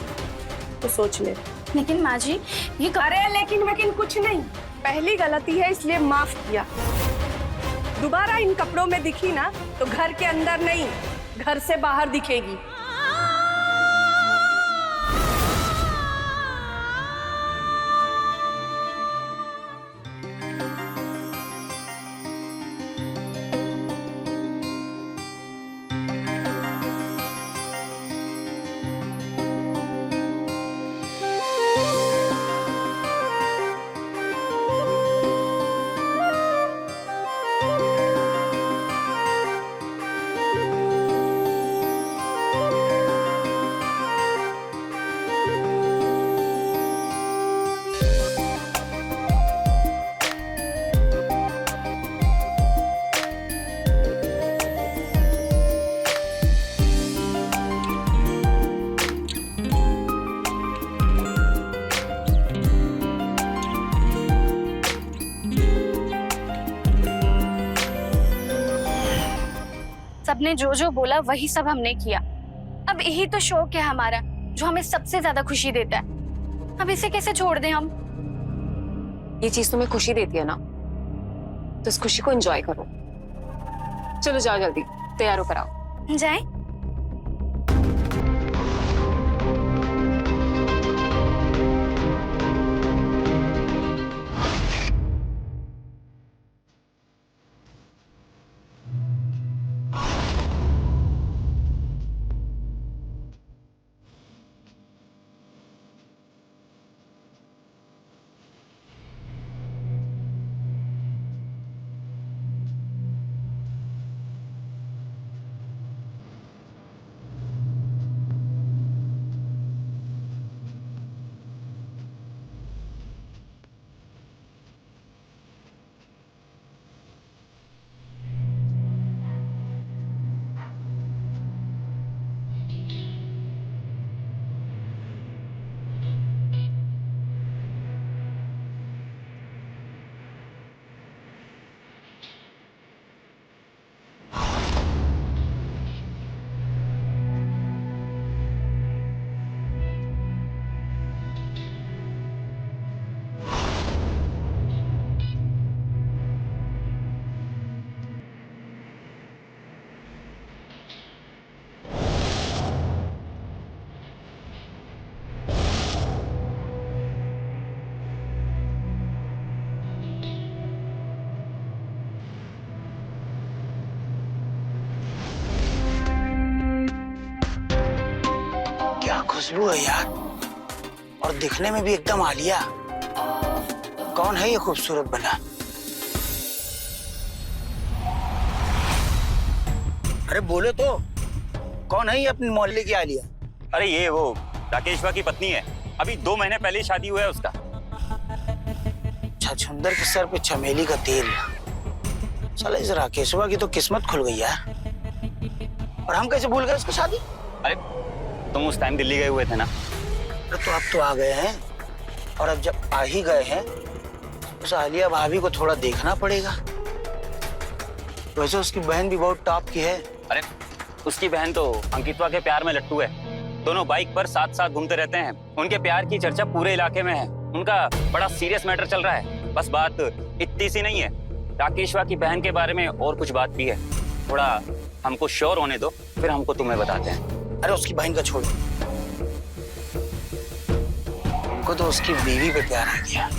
तो सोच ले। लेकिन माँ जी ये अरे लेकिन कुछ नहीं, पहली गलती है इसलिए माफ किया। दोबारा इन कपड़ों में दिखी ना तो घर के अंदर नहीं, घर से बाहर दिखेगी। सबने जो जो बोला वही सब हमने किया। अब यही तो शौक है हमारा जो हमें सबसे ज्यादा खुशी देता है। अब इसे कैसे छोड़ दें हम? ये चीज तुम्हें खुशी देती है ना, तो इस खुशी को एंजॉय करो। चलो जाओ जल्दी, तैयार होकर आओ। जाए? खुशबू है यार, और दिखने में भी एकदम आलिया। कौन है ये खूबसूरत बना? अरे बोले तो, कौन है ये अपनी मोहल्ले की आलिया? अरे ये वो राकेशवा की पत्नी है, अभी 2 महीने पहले ही शादी हुआ है उसका। छछूंदर के सर पे चमेली का तेल। साला इस राकेशवा की तो किस्मत खुल गई है। और हम कैसे भूल गए उसकी शादी? अरे तुम उस टाइम दिल्ली गए हुए थे ना। अरे तो अब तो आ गए हैं, और अब जब आ ही गए हैं उस आलिया भाभी को थोड़ा देखना पड़ेगा। वैसे उसकी बहन भी बहुत टॉप की है। अरे उसकी बहन तो अंकितवा के प्यार में लट्टू है। दोनों बाइक पर साथ साथ घूमते रहते हैं। उनके प्यार की चर्चा पूरे इलाके में है। उनका बड़ा सीरियस मैटर चल रहा है। बस बात इतनी सी नहीं है, राकेशवा की बहन के बारे में और कुछ बात भी है। थोड़ा हमको श्योर होने दो, फिर हमको तुम्हें बताते हैं। अरे उसकी बहन का छोड़ो, हमको तो उसकी बीवी पे प्यार आ गया।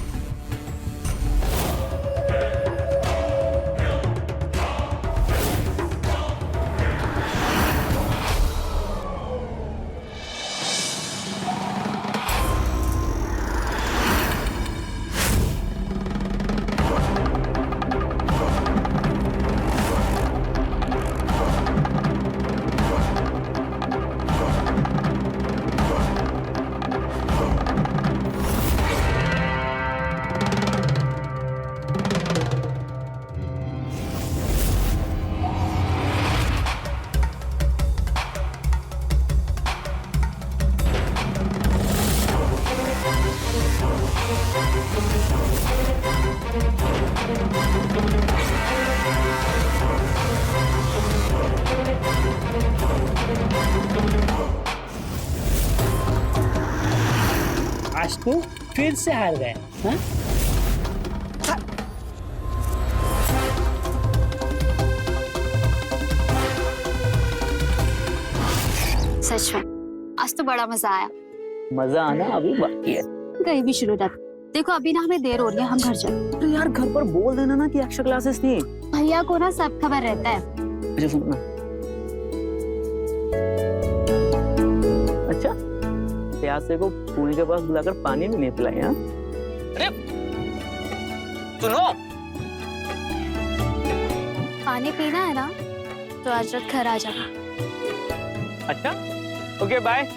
आज तो फिर से हार गए, हाँ? सच में आज तो बड़ा मजा आया। मजा आना अभी बाकी है। गई भी शुरू तक। देखो अभी ना हमें देर हो रही है, हम घर चलते। तो यार घर पर बोल देना ना कि एक्स्ट्रा क्लासेस थी। भैया को ना सब खबर रहता है। अच्छा सुनना। अच्छा प्यासे को पुणे के पास बुलाकर पानी भी नहीं पिलाए। हाँ अरे सुनो, पानी पीना है ना तो आज रात घर आ जाना। अच्छा ओके बाय।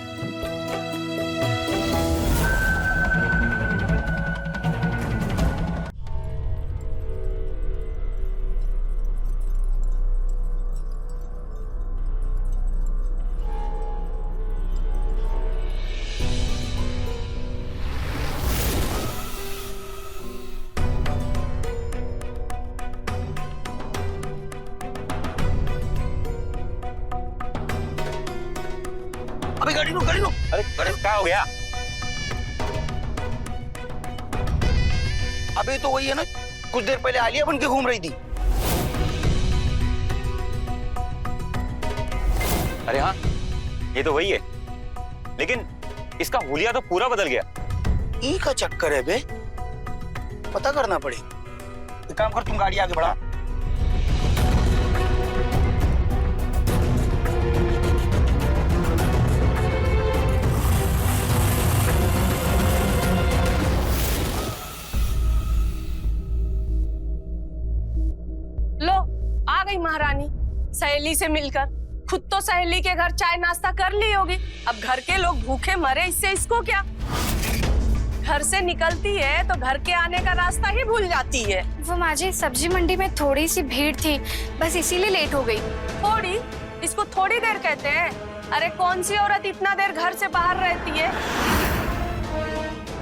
अबे गाड़ी लो, गाड़ी लो। अरे क्या हो गया? अबे तो वही है ना, कुछ देर पहले आलिया बन के घूम रही थी। अरे हाँ, ये तो वही है, लेकिन इसका हुलिया तो पूरा बदल गया। ई का चक्कर है बे, पता करना पड़े। एक काम कर, तुम गाड़ी आगे बढ़ा। लो आ गई महारानी सहेली से मिलकर। खुद तो सहेली के घर चाय नाश्ता कर ली होगी, अब घर के लोग भूखे मरे, इससे इसको क्या। घर से निकलती है तो घर के आने का रास्ता ही भूल जाती है। वो माँ जी सब्जी मंडी में थोड़ी सी भीड़ थी, बस इसीलिए लेट हो गई। थोड़ी? इसको थोड़ी देर कहते हैं? अरे कौन सी औरत इतना देर घर से बाहर रहती है?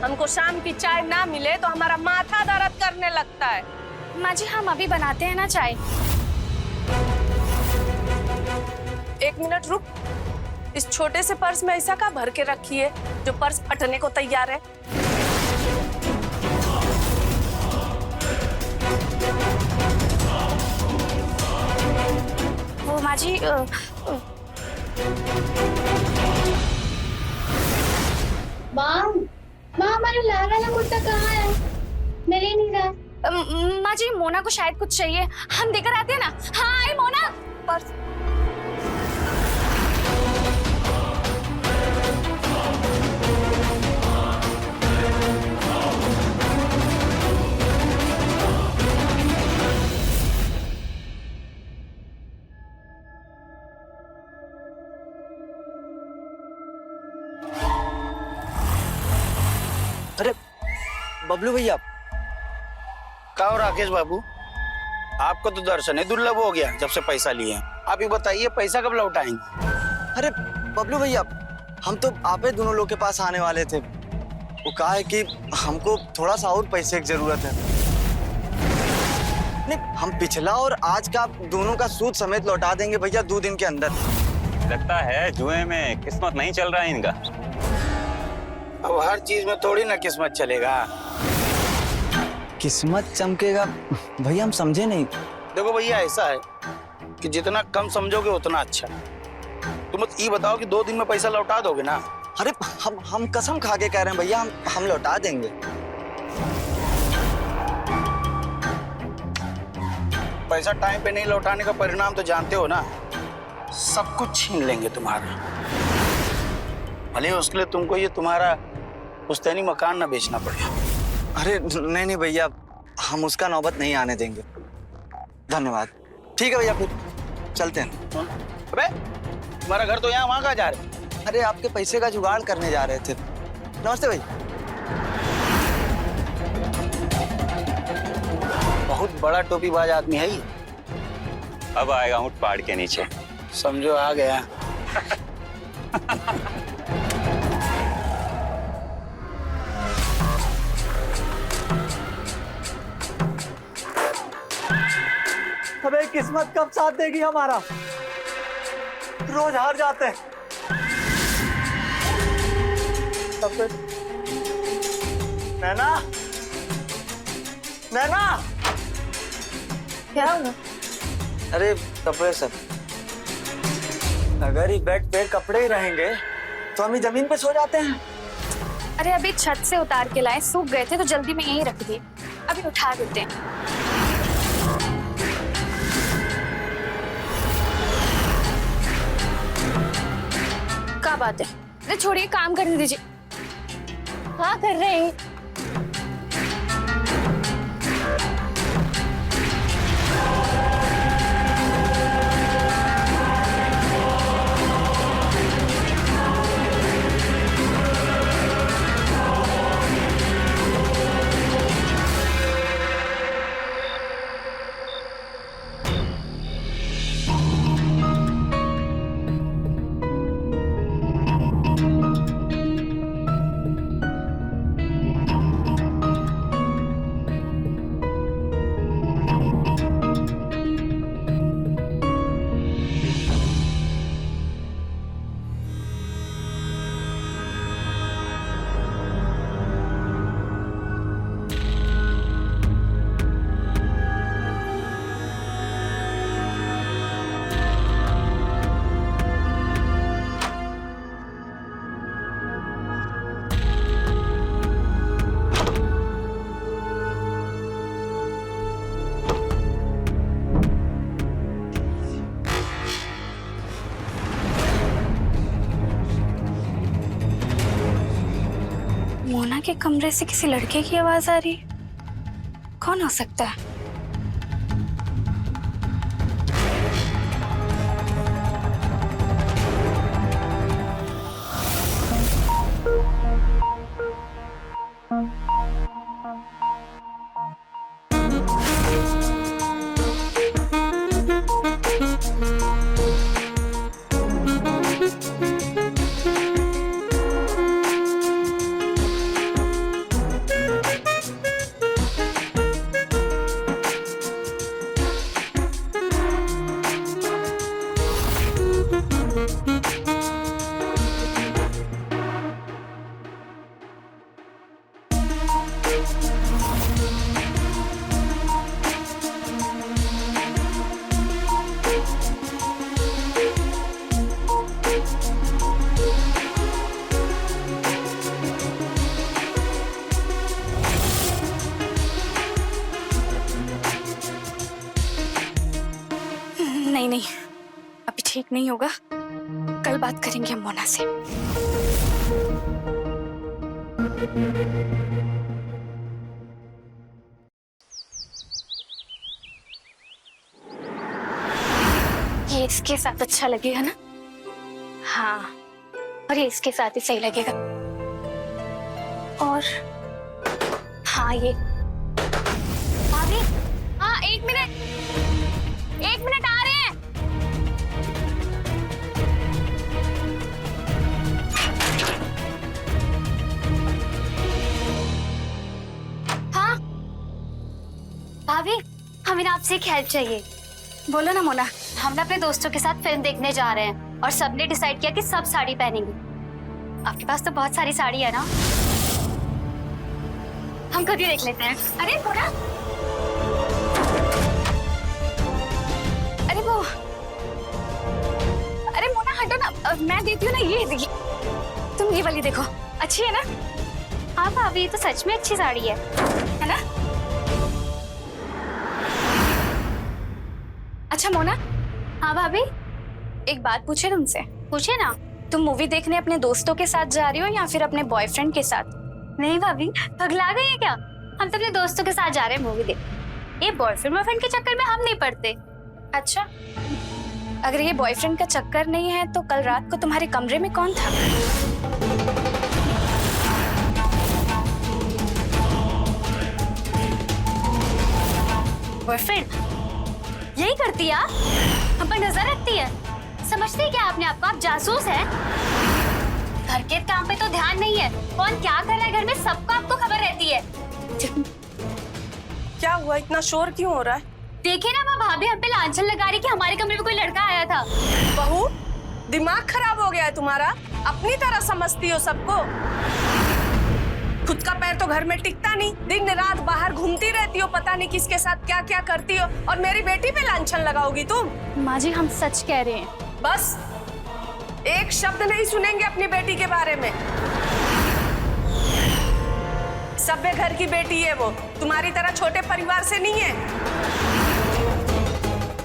हमको शाम की चाय ना मिले तो हमारा माथा दर्द करने लगता है। माँ जी हम अभी बनाते हैं ना चाय। 1 मिनट रुक, इस छोटे से पर्स में ऐसा का भर के रखी है जो पर्स फटने को तैयार है? वो माँ जी माँ हमारा लाल वाला कुर्ता कहाँ है? मिल ही नहीं रहा। माँ जी मोना को शायद कुछ चाहिए, हम देकर आते हैं ना। हाँ आई मोना। पर्स अरे बबलू भैया। क्या हो राकेश बाबू, आपको तो दर्शन ही दुर्लभ हो गया जब से पैसा लिए हैं। आप ये बताइए पैसा कब लौटाएंगे? अरे बबलू भैया, हम तो आप ही दोनों लोग के पास आने वाले थे। वो कहा है कि हमको थोड़ा सा और पैसे की जरूरत है। नहीं, हम पिछला और आज का दोनों का सूद समेत लौटा देंगे भैया 2 दिन के अंदर। लगता है जुए में किस्मत नहीं चल रहा है इनका। अब हर चीज में थोड़ी ना किस्मत चलेगा। किस्मत चमकेगा भैया, हम समझे नहीं। देखो भैया, ऐसा है कि जितना कम समझोगे उतना अच्छा। तुम ये बताओ कि 2 दिन में पैसा लौटा दोगे ना? अरे हम कसम खा के कह रहे हैं भैया, हम लौटा देंगे। पैसा टाइम पे नहीं लौटाने का परिणाम तो जानते हो ना, सब कुछ छीन लेंगे तुम्हारा। भले उसके लिए तुमको ये तुम्हारा पुश्तैनी मकान ना बेचना पड़े। अरे नहीं भैया, हम उसका नौबत नहीं आने देंगे। धन्यवाद। ठीक है भैया, फिर चलते हैं। अबे तुम्हारा घर तो यहाँ, वहाँ कहाँ जा रहे? अरे आपके पैसे का जुगाड़ करने जा रहे थे। नमस्ते भाई। बहुत बड़ा टोपीबाज आदमी है ये। अब आएगा ऊँट पहाड़ के नीचे। समझो आ गया। अबे किस्मत कब साथ देगी हमारा? रोज हार जाते हैं। नैना, नैना, क्या हुआ? अरे कपड़े सब। अगर ही बेड पे कपड़े ही रहेंगे तो हम ही जमीन पे सो जाते हैं। अरे अभी छत से उतार के लाए, सूख गए थे तो जल्दी में यहीं रख दिए, अभी उठा देते हैं। क्या बात है? अरे छोड़िए, काम करने दीजिए। क्या कर रहे हैं? मोना के कमरे से किसी लड़के की आवाज आ रही है। कौन हो सकता है? नहीं, अभी ठीक नहीं होगा। कल बात करेंगे हम मोना से। ये इसके साथ अच्छा लगेगा ना? हाँ, और ये इसके साथ ही सही लगेगा। और हाँ ये भाभी, हाँ 1 मिनट, 1 मिनट आ रहे हैं। हाँ भाभी, हमें ना आपसे एक हेल्प चाहिए। बोलो ना मोना। हम ना अपने दोस्तों के साथ फिल्म देखने जा रहे हैं और सबने डिसाइड किया कि सब साड़ी पहनेंगे। आपके पास तो बहुत सारी साड़ी है ना, हम खुद ही देख लेते हैं। अरे मोना, अरे वो, अरे मोना हटो ना, मैं देती हूँ ना, ये देखिए, तुम ये वाली देखो, अच्छी है ना? हाँ भाभी, ये तो सच में अच्छी साड़ी है ना? अच्छा मोना। हाँ भाभी, एक बात पूछे तुमसे? पूछे ना। तुम मूवी देखने अपने दोस्तों के साथ जा रही हो या फिर अपने बॉयफ्रेंड के साथ? नहीं भाभी, पगला गई है क्या? हम तो अपने दोस्तों के साथ जा रहे हैं मूवी देखने। ये बॉयफ्रेंड के चक्कर में हम नहीं पड़ते। अच्छा, अगर ये बॉयफ्रेंड का चक्कर नहीं है तो कल रात को तुम्हारे कमरे में कौन था? बॉयफ्रेंड यही करती है, हम पर नजर रखती है। समझते क्या आपने आपको? आप जासूस हैं। घर के काम पे तो ध्यान नहीं है, कौन क्या कर रहा है घर में सबको आपको खबर रहती है। क्या हुआ, इतना शोर क्यों हो रहा है? देखिए ना, वो भाभी हम पे लांछन लगा रही कि हमारे कमरे में कोई लड़का आया था। बहू, दिमाग खराब हो गया है तुम्हारा? अपनी तरह समझती हो सबको? खुद का पैर तो घर में टिकता नहीं, दिन रात बाहर घूमती रहती हो, पता नहीं किसके साथ क्या क्या करती हो, और मेरी बेटी पे लांछन लगाओगी तुम? माँ जी, हम सच कह रहे हैं। बस एक शब्द नहीं सुनेंगे अपनी बेटी के बारे में। सभ्य घर की बेटी है वो, तुम्हारी तरह छोटे परिवार से नहीं है।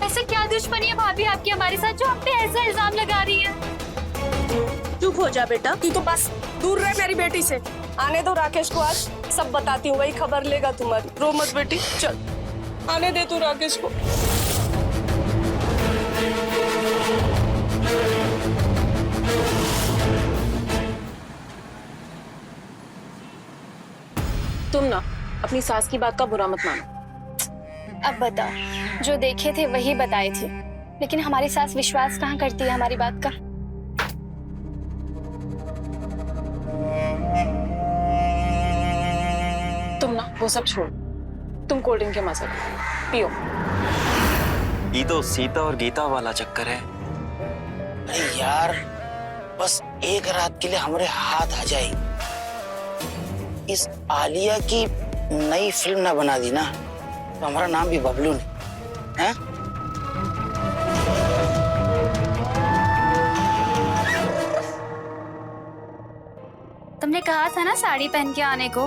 ऐसे क्या दुश्मनी है भाभी आपकी हमारे साथ जो आप पे ऐसा इल्जाम लगा रही है? चुप हो जा बेटा, तू तो बस दूर रह मेरी बेटी से। आने दो राकेश को, आज सब बताती हूँ, वही खबर लेगा तुम्हारी। रो मत बेटी, चल आने दे तू राकेश को। तुम ना अपनी सास की बात का बुरा मत मानो। अब बता, जो देखे थे वही बताए थे, लेकिन हमारी सास विश्वास कहाँ करती है हमारी बात का? तुम ना वो सब छोड़, तुम कोल्ड ड्रिंक के मजे पियो। ये तो सीता और गीता वाला चक्कर है। अरे यार, बस एक रात के लिए हमारे हाथ आ जाए, इस आलिया की नई फिल्म ना बना दी ना तो हमारा नाम भी बबलू नहीं है। तुमने कहा था ना साड़ी पहन के आने को,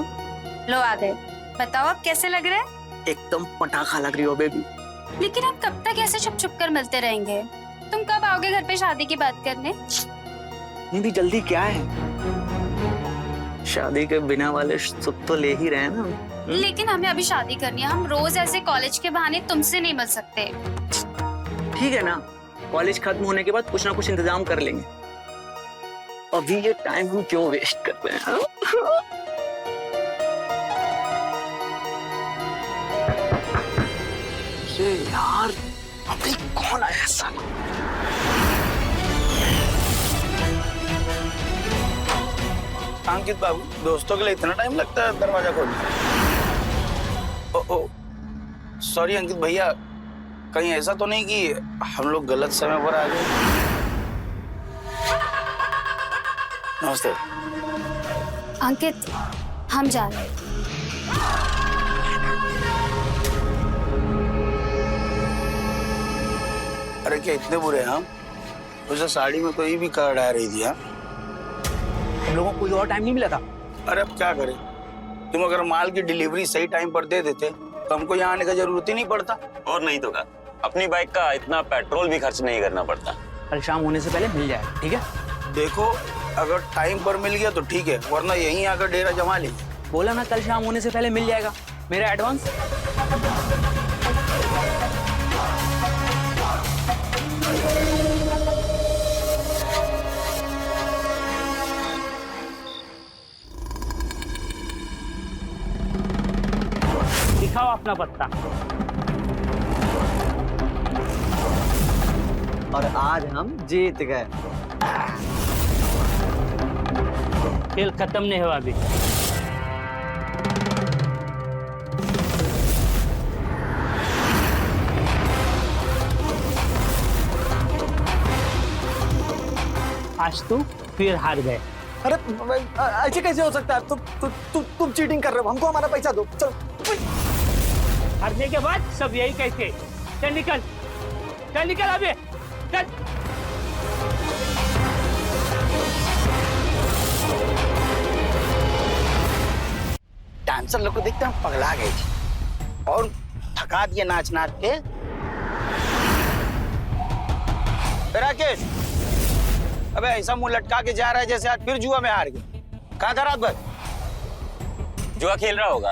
लो आ गए। बताओ अब कैसे लग रहे हैं? एकदम पटाखा लग रही हो बेबी। लेकिन अब कब तक ऐसे छुप छुप कर मिलते रहेंगे? तुम कब आओगे घर पे शादी की बात करने? नहीं जल्दी क्या है, शादी के बिना वाले सुख तो ले ही रहे हैं ना। लेकिन हमें अभी शादी करनी है, हम रोज ऐसे कॉलेज के बहाने तुमसे नहीं मिल सकते। ठीक है ना, कॉलेज खत्म होने के बाद कुछ ना कुछ इंतजाम कर लेंगे। अभी ये टाइम हम क्यों वेस्ट कर रहे हैं? ये यार, अभी कौन आया साला? अंकित बाबू, दोस्तों के लिए इतना टाइम लगता है दरवाजा खोलने? ओ सॉरी अंकित भैया, कहीं ऐसा तो नहीं कि हम लोग गलत समय पर आ गए? नमस्ते अंकित, हम जा रहे हैं। अरे क्या इतने बुरे हैं हम? उसे साड़ी में कोई भी कार्ड आ रही थी। हम लोगों को कोई और टाइम नहीं मिला था। अरे अब क्या करें, तुम अगर माल की डिलीवरी सही टाइम पर दे देते तो हमको यहाँ आने का जरूरत ही नहीं पड़ता। और नहीं तो क्या, अपनी बाइक का इतना पेट्रोल भी खर्च नहीं करना पड़ता। कल शाम होने से पहले मिल जाएगा, ठीक है? देखो, अगर टाइम पर मिल गया तो ठीक है, वरना यहीं आकर डेरा जमा लीजिए। बोला ना कल शाम होने से पहले मिल जाएगा, मेरा एडवांस। दिखाओ अपना पत्ता। और आज हम जीत गए। खेल खत्म नहीं हुआ अभी। आज तू फिर हार गए। अरे ऐसे कैसे हो सकता है? तुम चीटिंग कर रहे हो। हमको हमारा पैसा दो। चलो। हारने के बाद सब यही कहते। चल निकल, चल निकल अभी, चल। डांसर लोग को देखते हम पगला गए थे और थका दिए नाच नाच के। राकेश, अबे ऐसा मुंह लटका के जा रहा है जैसे आज फिर जुआ में हार गए। कहाँ था रात भर? जुआ खेल रहा होगा।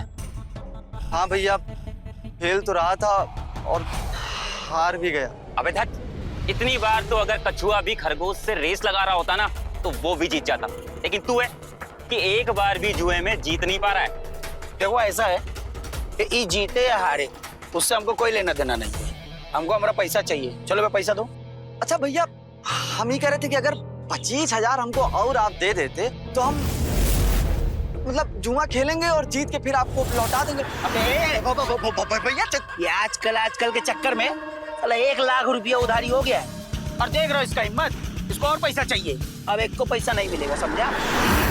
हाँ भैया, खेल तो रहा था और हार भी गया। अबे धत, इतनी बार तो अगर कछुआ भी खरगोश से रेस लगा रहा होता ना तो वो भी जीत जाता, लेकिन तू है कि एक बार भी जुए में जीत नहीं पा रहा है। देखो ऐसा है कि ये जीते या हारे उससे हमको कोई लेना देना नहीं है। हमको हमारा पैसा चाहिए। चलो मैं पैसा दो। अच्छा भैया, हम ही कह रहे थे कि अगर 25,000 हमको और आप दे देते तो हम मतलब जुआ खेलेंगे और जीत के फिर आपको लौटा देंगे। अबे भैया, आजकल के चक्कर में 1 लाख रुपया उधारी हो गया है और देख रहे हो इसका हिम्मत। इसको और पैसा चाहिए। अब एक को पैसा नहीं मिलेगा, समझा?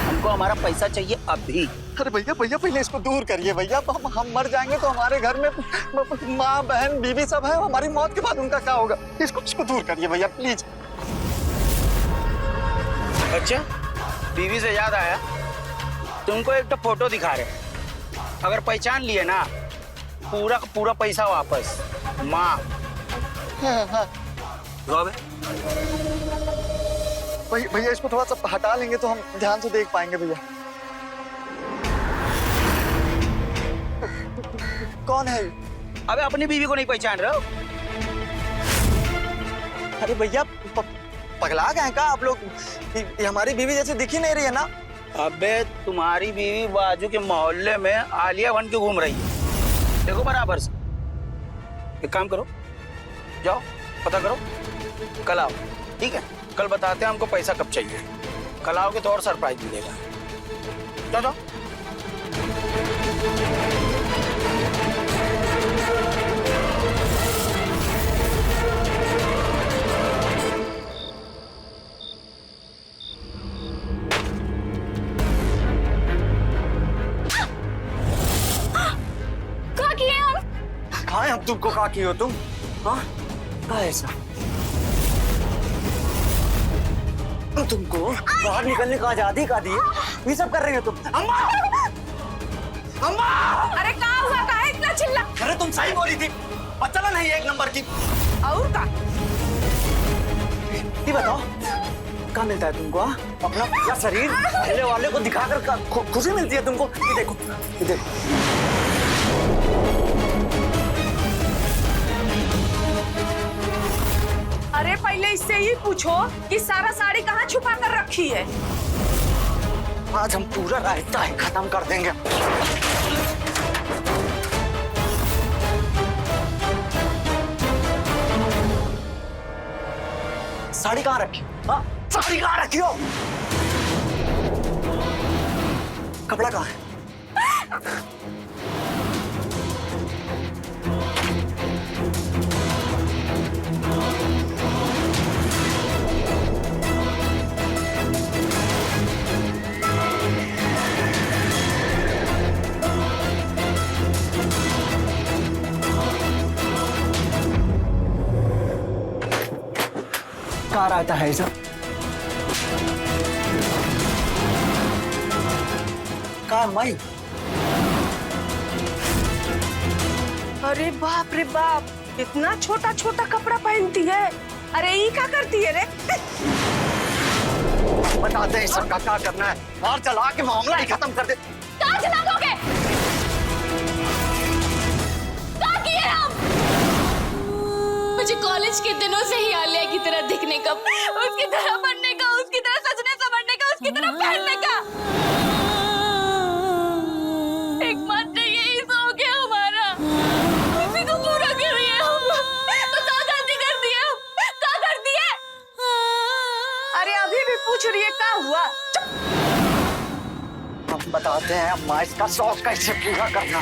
हमको हमारा पैसा चाहिए अभी। अरे भैया पहले इसको दूर करिए भैया। हम मर जाएंगे तो हमारे घर में माँ बहन बीवी सब है। हमारी मौत के बाद उनका क्या होगा? इसको दूर करिए भैया प्लीज। अच्छा, बीवी से याद आया, तुमको एक तो फोटो दिखा रहे। अगर पहचान लिए ना, पूरा का पूरा पैसा वापस। माँ भैया इसको थोड़ा सा हटा लेंगे तो हम ध्यान से देख पाएंगे भैया। कौन है? अबे अपनी बीवी को नहीं पहचान रहे हो? अरे भैया पगला गए क्या आप लोग? ये हमारी बीवी जैसे दिख ही नहीं रही है ना। अबे तुम्हारी बीवी बाजू के मोहल्ले में आलिया बन के घूम रही है। देखो बराबर से। एक काम करो, जाओ पता करो, कल आओ। ठीक है, कल बताते हैं हमको पैसा कब चाहिए। कल आओगे तो और सरप्राइज मिलेगा। जाओ जाओ। कहाँ है? हम तुमको कहा की हो तुम? हाँ, कहाँ है ऐसा? तुमको बाहर निकलने का आजादी का दी, ये सब कर रहे हो तुम। अम्मा! अम्मा! अरे क्या हुआ? का है इतना चिल्ला? अरे तुम सही बोली थी, बच्चा नहीं 1 नंबर की। और का? ये बताओ क्या मिलता है तुमको? अपना पूरा शरीर पहले वाले को दिखाकर खुशी मिलती है तुमको? ये देखो, ये देखो। अरे पहले इससे ही पूछो कि सारा साड़ी कहाँ छुपा कर रखी है। आज हम पूरा रायता ही खत्म कर देंगे। साड़ी कहाँ रखी? हाँ, साड़ी कहाँ रखी हो? कपड़ा कहाँ है? कहाँ रहता है सब? कहाँ मई? अरे बाप रे बाप, इतना छोटा छोटा कपड़ा पहनती है। अरे ये क्या करती है रे? बताते हैं सबका क्या करना है और चला के मामला ही खत्म कर दे। क्या जला दोगे? क्या किए हम? मुझे कॉलेज के दिनों से ही आलिया की तरह दिखने का, उसकी तरह बनने का, उसकी तरह सजने संवरने का, उसकी तरह पहनने का एकमात्र यही शौक है हमारा। बताते हैं अम्मा इसका शौक कैसे पूरा करना।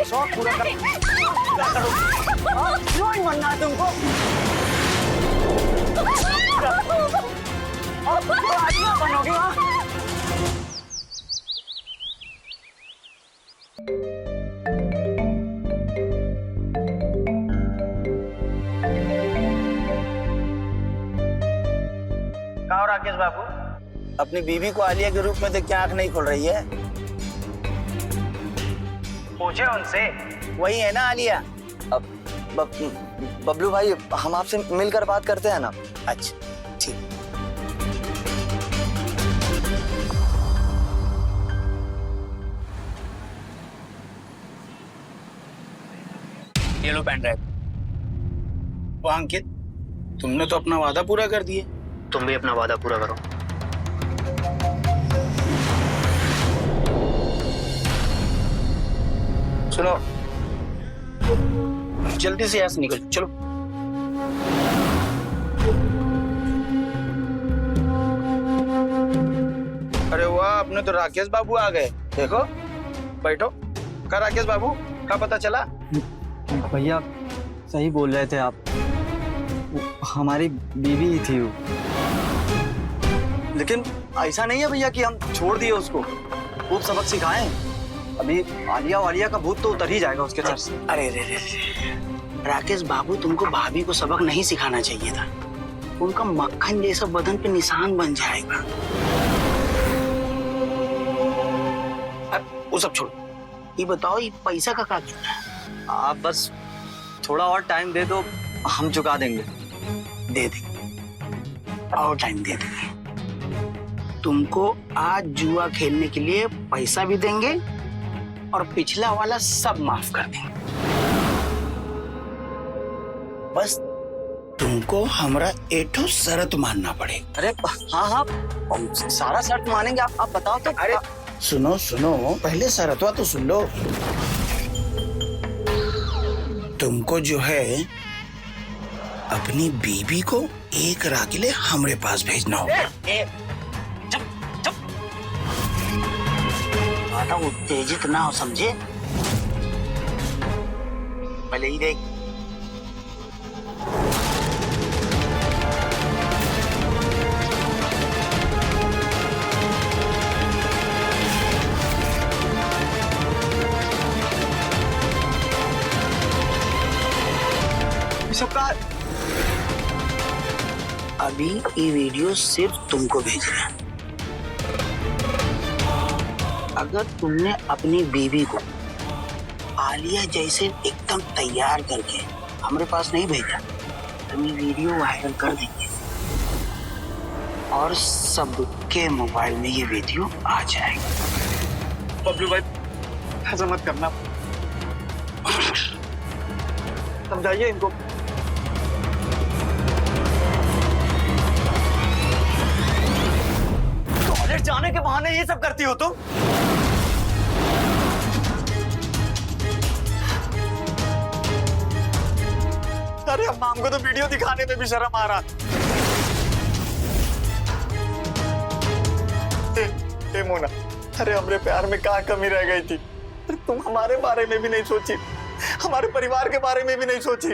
शौक पूरा करना क्यों नहीं बनना है तुमको? बनोगे हाँ? कहा राकेश बाबू, अपनी बीवी को आलिया के रूप में देख के आंख नहीं खोल रही है? पूछे उनसे, वही है ना आलिया? अब बबलू भाई हम आपसे मिलकर बात करते हैं ना। अच्छा ठीक। ये लो पेन ड्राइव। वो अंकित, तुमने तो अपना वादा पूरा कर दिया, तुम भी अपना वादा पूरा करो। सुनो, जल्दी से यहाँ से निकल चलो। अरे वाह, अपने तो राकेश बाबू आ गए। देखो, बैठो। क्या राकेश बाबू, क्या पता चला? भैया सही बोल रहे थे आप, हमारी बीवी ही थी वो। लेकिन ऐसा नहीं है भैया कि हम छोड़ दिए उसको, खूब सबक सिखाएं। अभी आलिया का भूत तो उतर ही जाएगा उसके सर से। अरे रे रे, राकेश बाबू तुमको भाभी को सबक नहीं सिखाना चाहिए था, उनका मक्खन जैसा बदन पे निशान बन जाएगा। अब वो सब छोड़ो, ये बताओ ये पैसा का क्या कितना है? आप बस थोड़ा और टाइम दे दो, हम चुका देंगे। दे देंगे और टाइम दे देंगे। तुमको आज जुआ खेलने के लिए पैसा भी देंगे और पिछला वाला सब माफ कर देंगे। बस तुमको हमरा एठो शर्त मानना पड़ेगा। अरे हाँ, सारा शर्त मानेंगे। आप बताओ तो। अरे सुनो, पहले शर्तवा तो सुन लो। तुमको जो है अपनी बीबी को एक रात के लिए हमरे पास भेजना होगा। ज्यादा उत्तेजित ना हो, समझे? पहले ही देख। सबका अभी ये वीडियो सिर्फ तुमको भेज रहे हैं। अगर तुमने अपनी बीवी को आलिया जैसे एकदम तैयार करके हमारे पास नहीं भेजा, तो ये वीडियो वायरल कर देंगे और सबके मोबाइल में ये वीडियो आ जाएगा। बबलू भाई ऐसा मत करना, समझाइए इनको। कॉलेज जाने के बहाने ये सब करती हो तुम? अरे अम्मा, हमको तो वीडियो दिखाने में भी शर्म आ रहा। मोना, अरे हमरे प्यार में कहाँ कमी रह गई थी? तुम हमारे बारे में भी नहीं सोची, हमारे परिवार के बारे में भी नहीं सोची।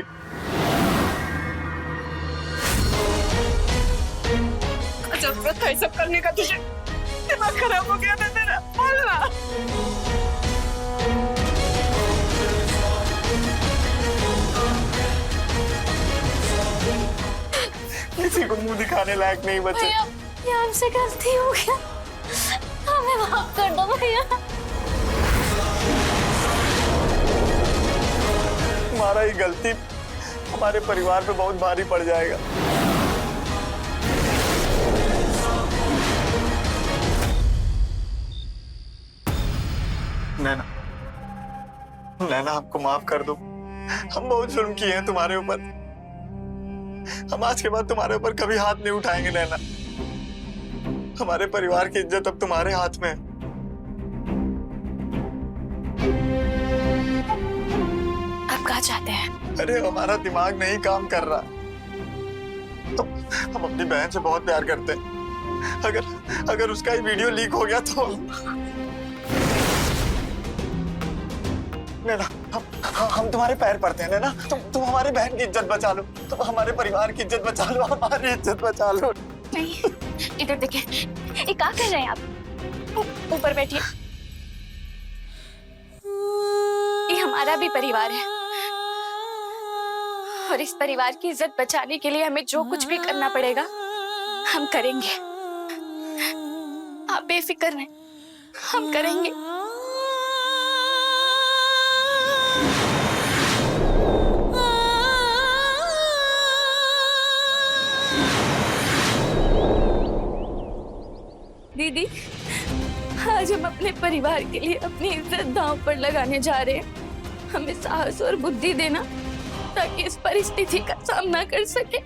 जरूरत है सब करने का? तुझे दिमाग खराब हो गया था तेरा? बोलना। किसी को मुंह दिखाने लायक नहीं बचे। ये हमसे गलती हो गया, हमें माफ कर दो भैया। तुम्हारा ही गलती हमारे परिवार पे बहुत भारी पड़ जाएगा। नैना, हमको माफ कर दो। हम बहुत जुल्म किए हैं तुम्हारे ऊपर। हम आज के बाद तुम्हारे ऊपर कभी हाथ नहीं उठाएंगे नैना। हमारे परिवार की इज्जत अब तुम्हारे हाथ में है। आप कहाँ चाहते हैं? अरे हमारा दिमाग नहीं काम कर रहा। तो हम अपनी बहन से बहुत प्यार करते हैं। अगर उसका ये वीडियो लीक हो गया तो नैना, हम तुम्हारे पैर पड़ते हैं नैना। तुम हमारे बहन की इज्जत बचा लो, तुम हमारे परिवार की इज्जत बचा लो, हमारी इज्जत बचा लो। नहीं, इधर देखिए, ये क्या कर रहे हैं आप? ऊपर बैठिए। ये हमारा भी परिवार है और इस परिवार की इज्जत बचाने के लिए हमें जो कुछ भी करना पड़ेगा हम करेंगे। आप बेफिक्र रहें, हम करेंगे। दीदी, आज हम अपने परिवार के लिए अपनी इज्जत दांव पर लगाने जा रहे हैं। हमें साहस और बुद्धि देना ताकि इस परिस्थिति का सामना कर सके।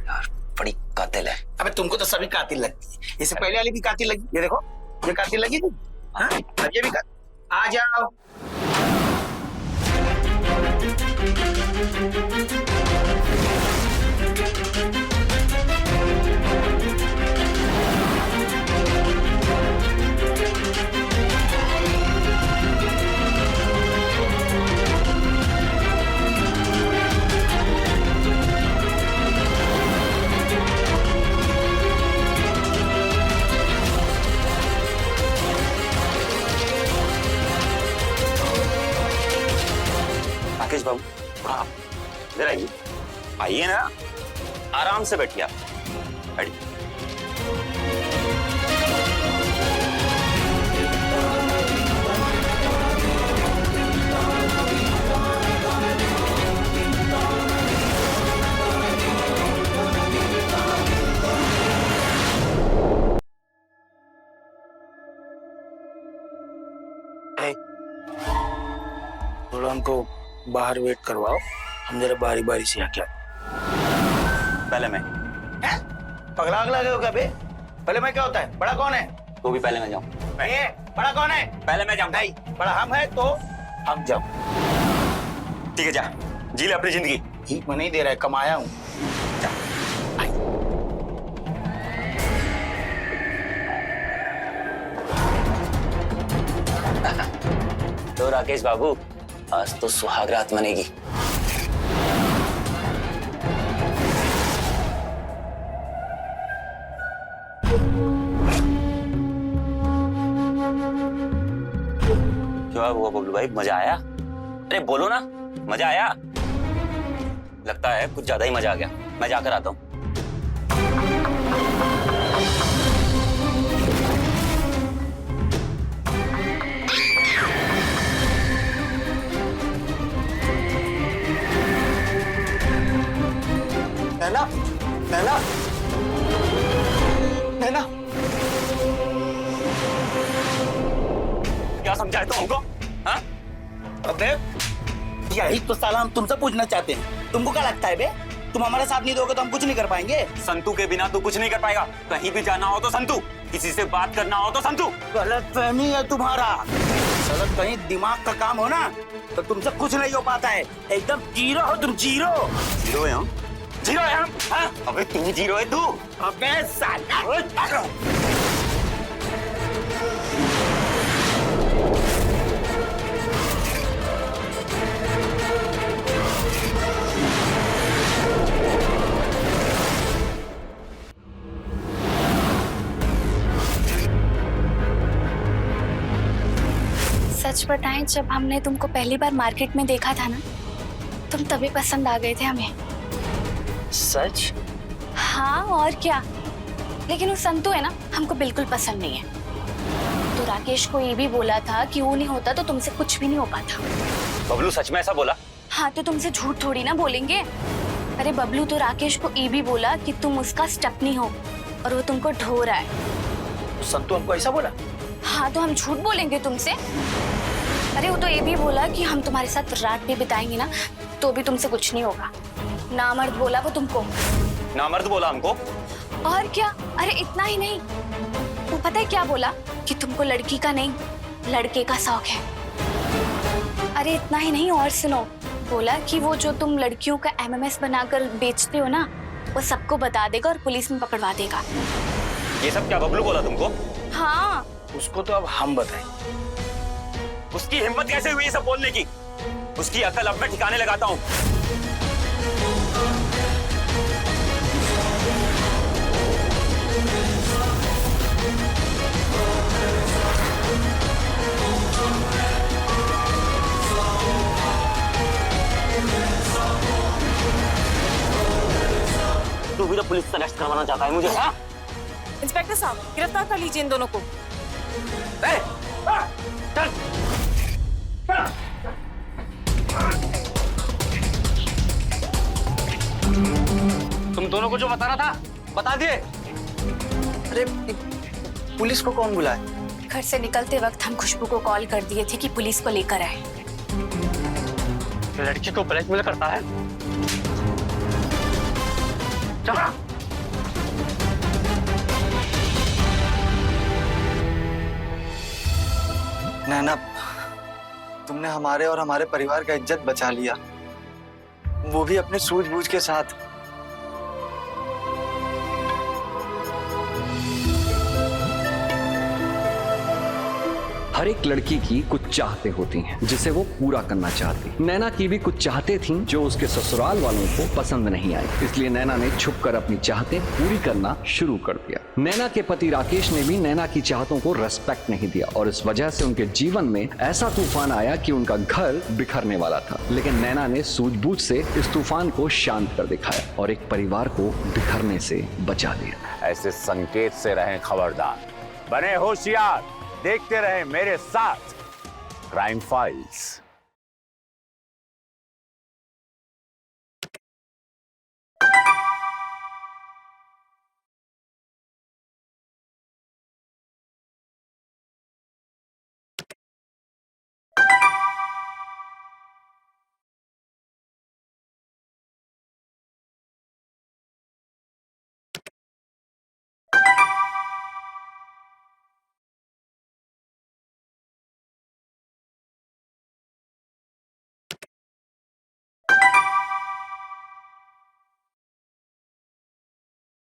यार बड़ी कातिल है। अबे तुमको तो सभी कातिल लगती है, इससे पहले वाली भी कातिल लगी। ये देखो, ये कातिल लगी थी। हाँ, अब ये भी कातिल। आ जाओ। राकेश बाबू, हाँ इधर आइए। आइए ना, आराम से बैठिए आप। बैठिए। थोड़ा हमको बाहर वेट करवाओ, हम जरा बारी बारी से आके। पहले मैं। पगला गए हो क्या बे? पहले मैं क्या होता है? बड़ा कौन है? तो भी पहले मैं जाऊं। नहीं, बड़ा कौन है? पहले मैं जाऊं। नहीं, बड़ा हम है तो हम जाओ। ठीक है, जा जी ले अपनी जिंदगी। ठीक मैं नहीं दे रहा है, कमाया हूँ। तो राकेश बाबू, आज तो सुहागरात मनेगी। क्या हुआ बबलू भाई, मजा आया? अरे बोलो ना, मजा आया? लगता है कुछ ज्यादा ही मजा आ गया। मैं जाकर आता हूँ। नैना, नैना, नैना, क्या समझाए तुम हमको? हाँ? अबे यही तो साला हम तुमसे पूछना चाहते हैं। तुमको क्या लगता है बे? तुम हमारे साथ नहीं दोगे तो हम कुछ नहीं कर पाएंगे। संतू के बिना तू कुछ नहीं कर पाएगा। कहीं भी जाना हो तो संतू, किसी से बात करना हो तो संतू। गलत फहमी है तुम्हारा। गलत कहीं दिमाग का काम हो ना तो तुमसे कुछ नहीं हो पाता है। एकदम जीरो हो तुम, जीरो। जीरो है हम? जीरो है हम? हाँ? अबे तू जीरो है तू। अबे साला। सच बताएं, जब हमने तुमको पहली बार मार्केट में देखा था ना, तुम तभी पसंद आ गए थे हमें। सच? हाँ और क्या। लेकिन वो संतू है ना, हमको बिल्कुल पसंद नहीं है। तो राकेश को ये भी बोला था कि वो नहीं होता तो तुमसे कुछ भी नहीं हो पाता। बबलू सच में ऐसा बोला? हाँ तो तुमसे झूठ थोड़ी ना बोलेंगे। अरे बबलू तो राकेश को ये भी बोला कि तुम उसका स्टपनी हो और वो तुमको ढो रहा है। संतू हमको ऐसा बोला? हाँ तो हम झूठ बोलेंगे तुमसे? अरे वो तो ये भी बोला कि हम तुम्हारे साथ रात भी बिताएंगे ना तो भी तुमसे कुछ नहीं होगा। नामर्द बोला वो तुमको। नामर्द बोला हमको? और क्या। अरे इतना ही नहीं, वो पता है क्या बोला? कि तुमको लड़की का नहीं लड़के का शौक है। अरे इतना ही नहीं, और सुनो, बोला कि वो जो तुम लड़कियों का एमएमएस बनाकर बेचते हो ना, वो सबको बता देगा और पुलिस में पकड़वा देगा। ये सब क्या बबलू बोला तुमको? हाँ। उसको तो अब हम बताएं। उसकी हिम्मत कैसे हुई ये सब बोलने की? उसकी अकल अब मैं ठिकाने लगाता हूँ। तू भी तो पुलिस से अरेस्ट करवाना चाहता है मुझे? हाँ? इंस्पेक्टर साहब, गिरफ्तार कर लीजिए इन दोनों को। चल। तुम दोनों को जो बताना था बता दिए। अरे पुलिस को कौन बुलाए? घर से निकलते वक्त हम खुशबू को कॉल कर दिए थे कि पुलिस को लेकर आए। लड़की को ब्लैकमेल करता है। चल। नैना, तुमने हमारे और हमारे परिवार का इज्जत बचा लिया, वो भी अपने सूझबूझ के साथ। हर एक लड़की की कुछ चाहते होती हैं जिसे वो पूरा करना चाहती। नैना की भी कुछ चाहते थीं जो उसके ससुराल वालों को पसंद नहीं आई, इसलिए नैना ने छुपकर अपनी चाहतें पूरी करना शुरू कर दिया। नैना के पति राकेश ने भी नैना की चाहतों को रेस्पेक्ट नहीं दिया और इस वजह से उनके जीवन में ऐसा तूफान आया कि उनका घर बिखरने वाला था। लेकिन नैना ने सूझबूझ से इस तूफान को शांत कर दिखाया और एक परिवार को बिखरने से बचा दिया। ऐसे संकेत से रहें खबरदार, बने होशियार, देखते रहें मेरे साथ क्राइम फाइल्स।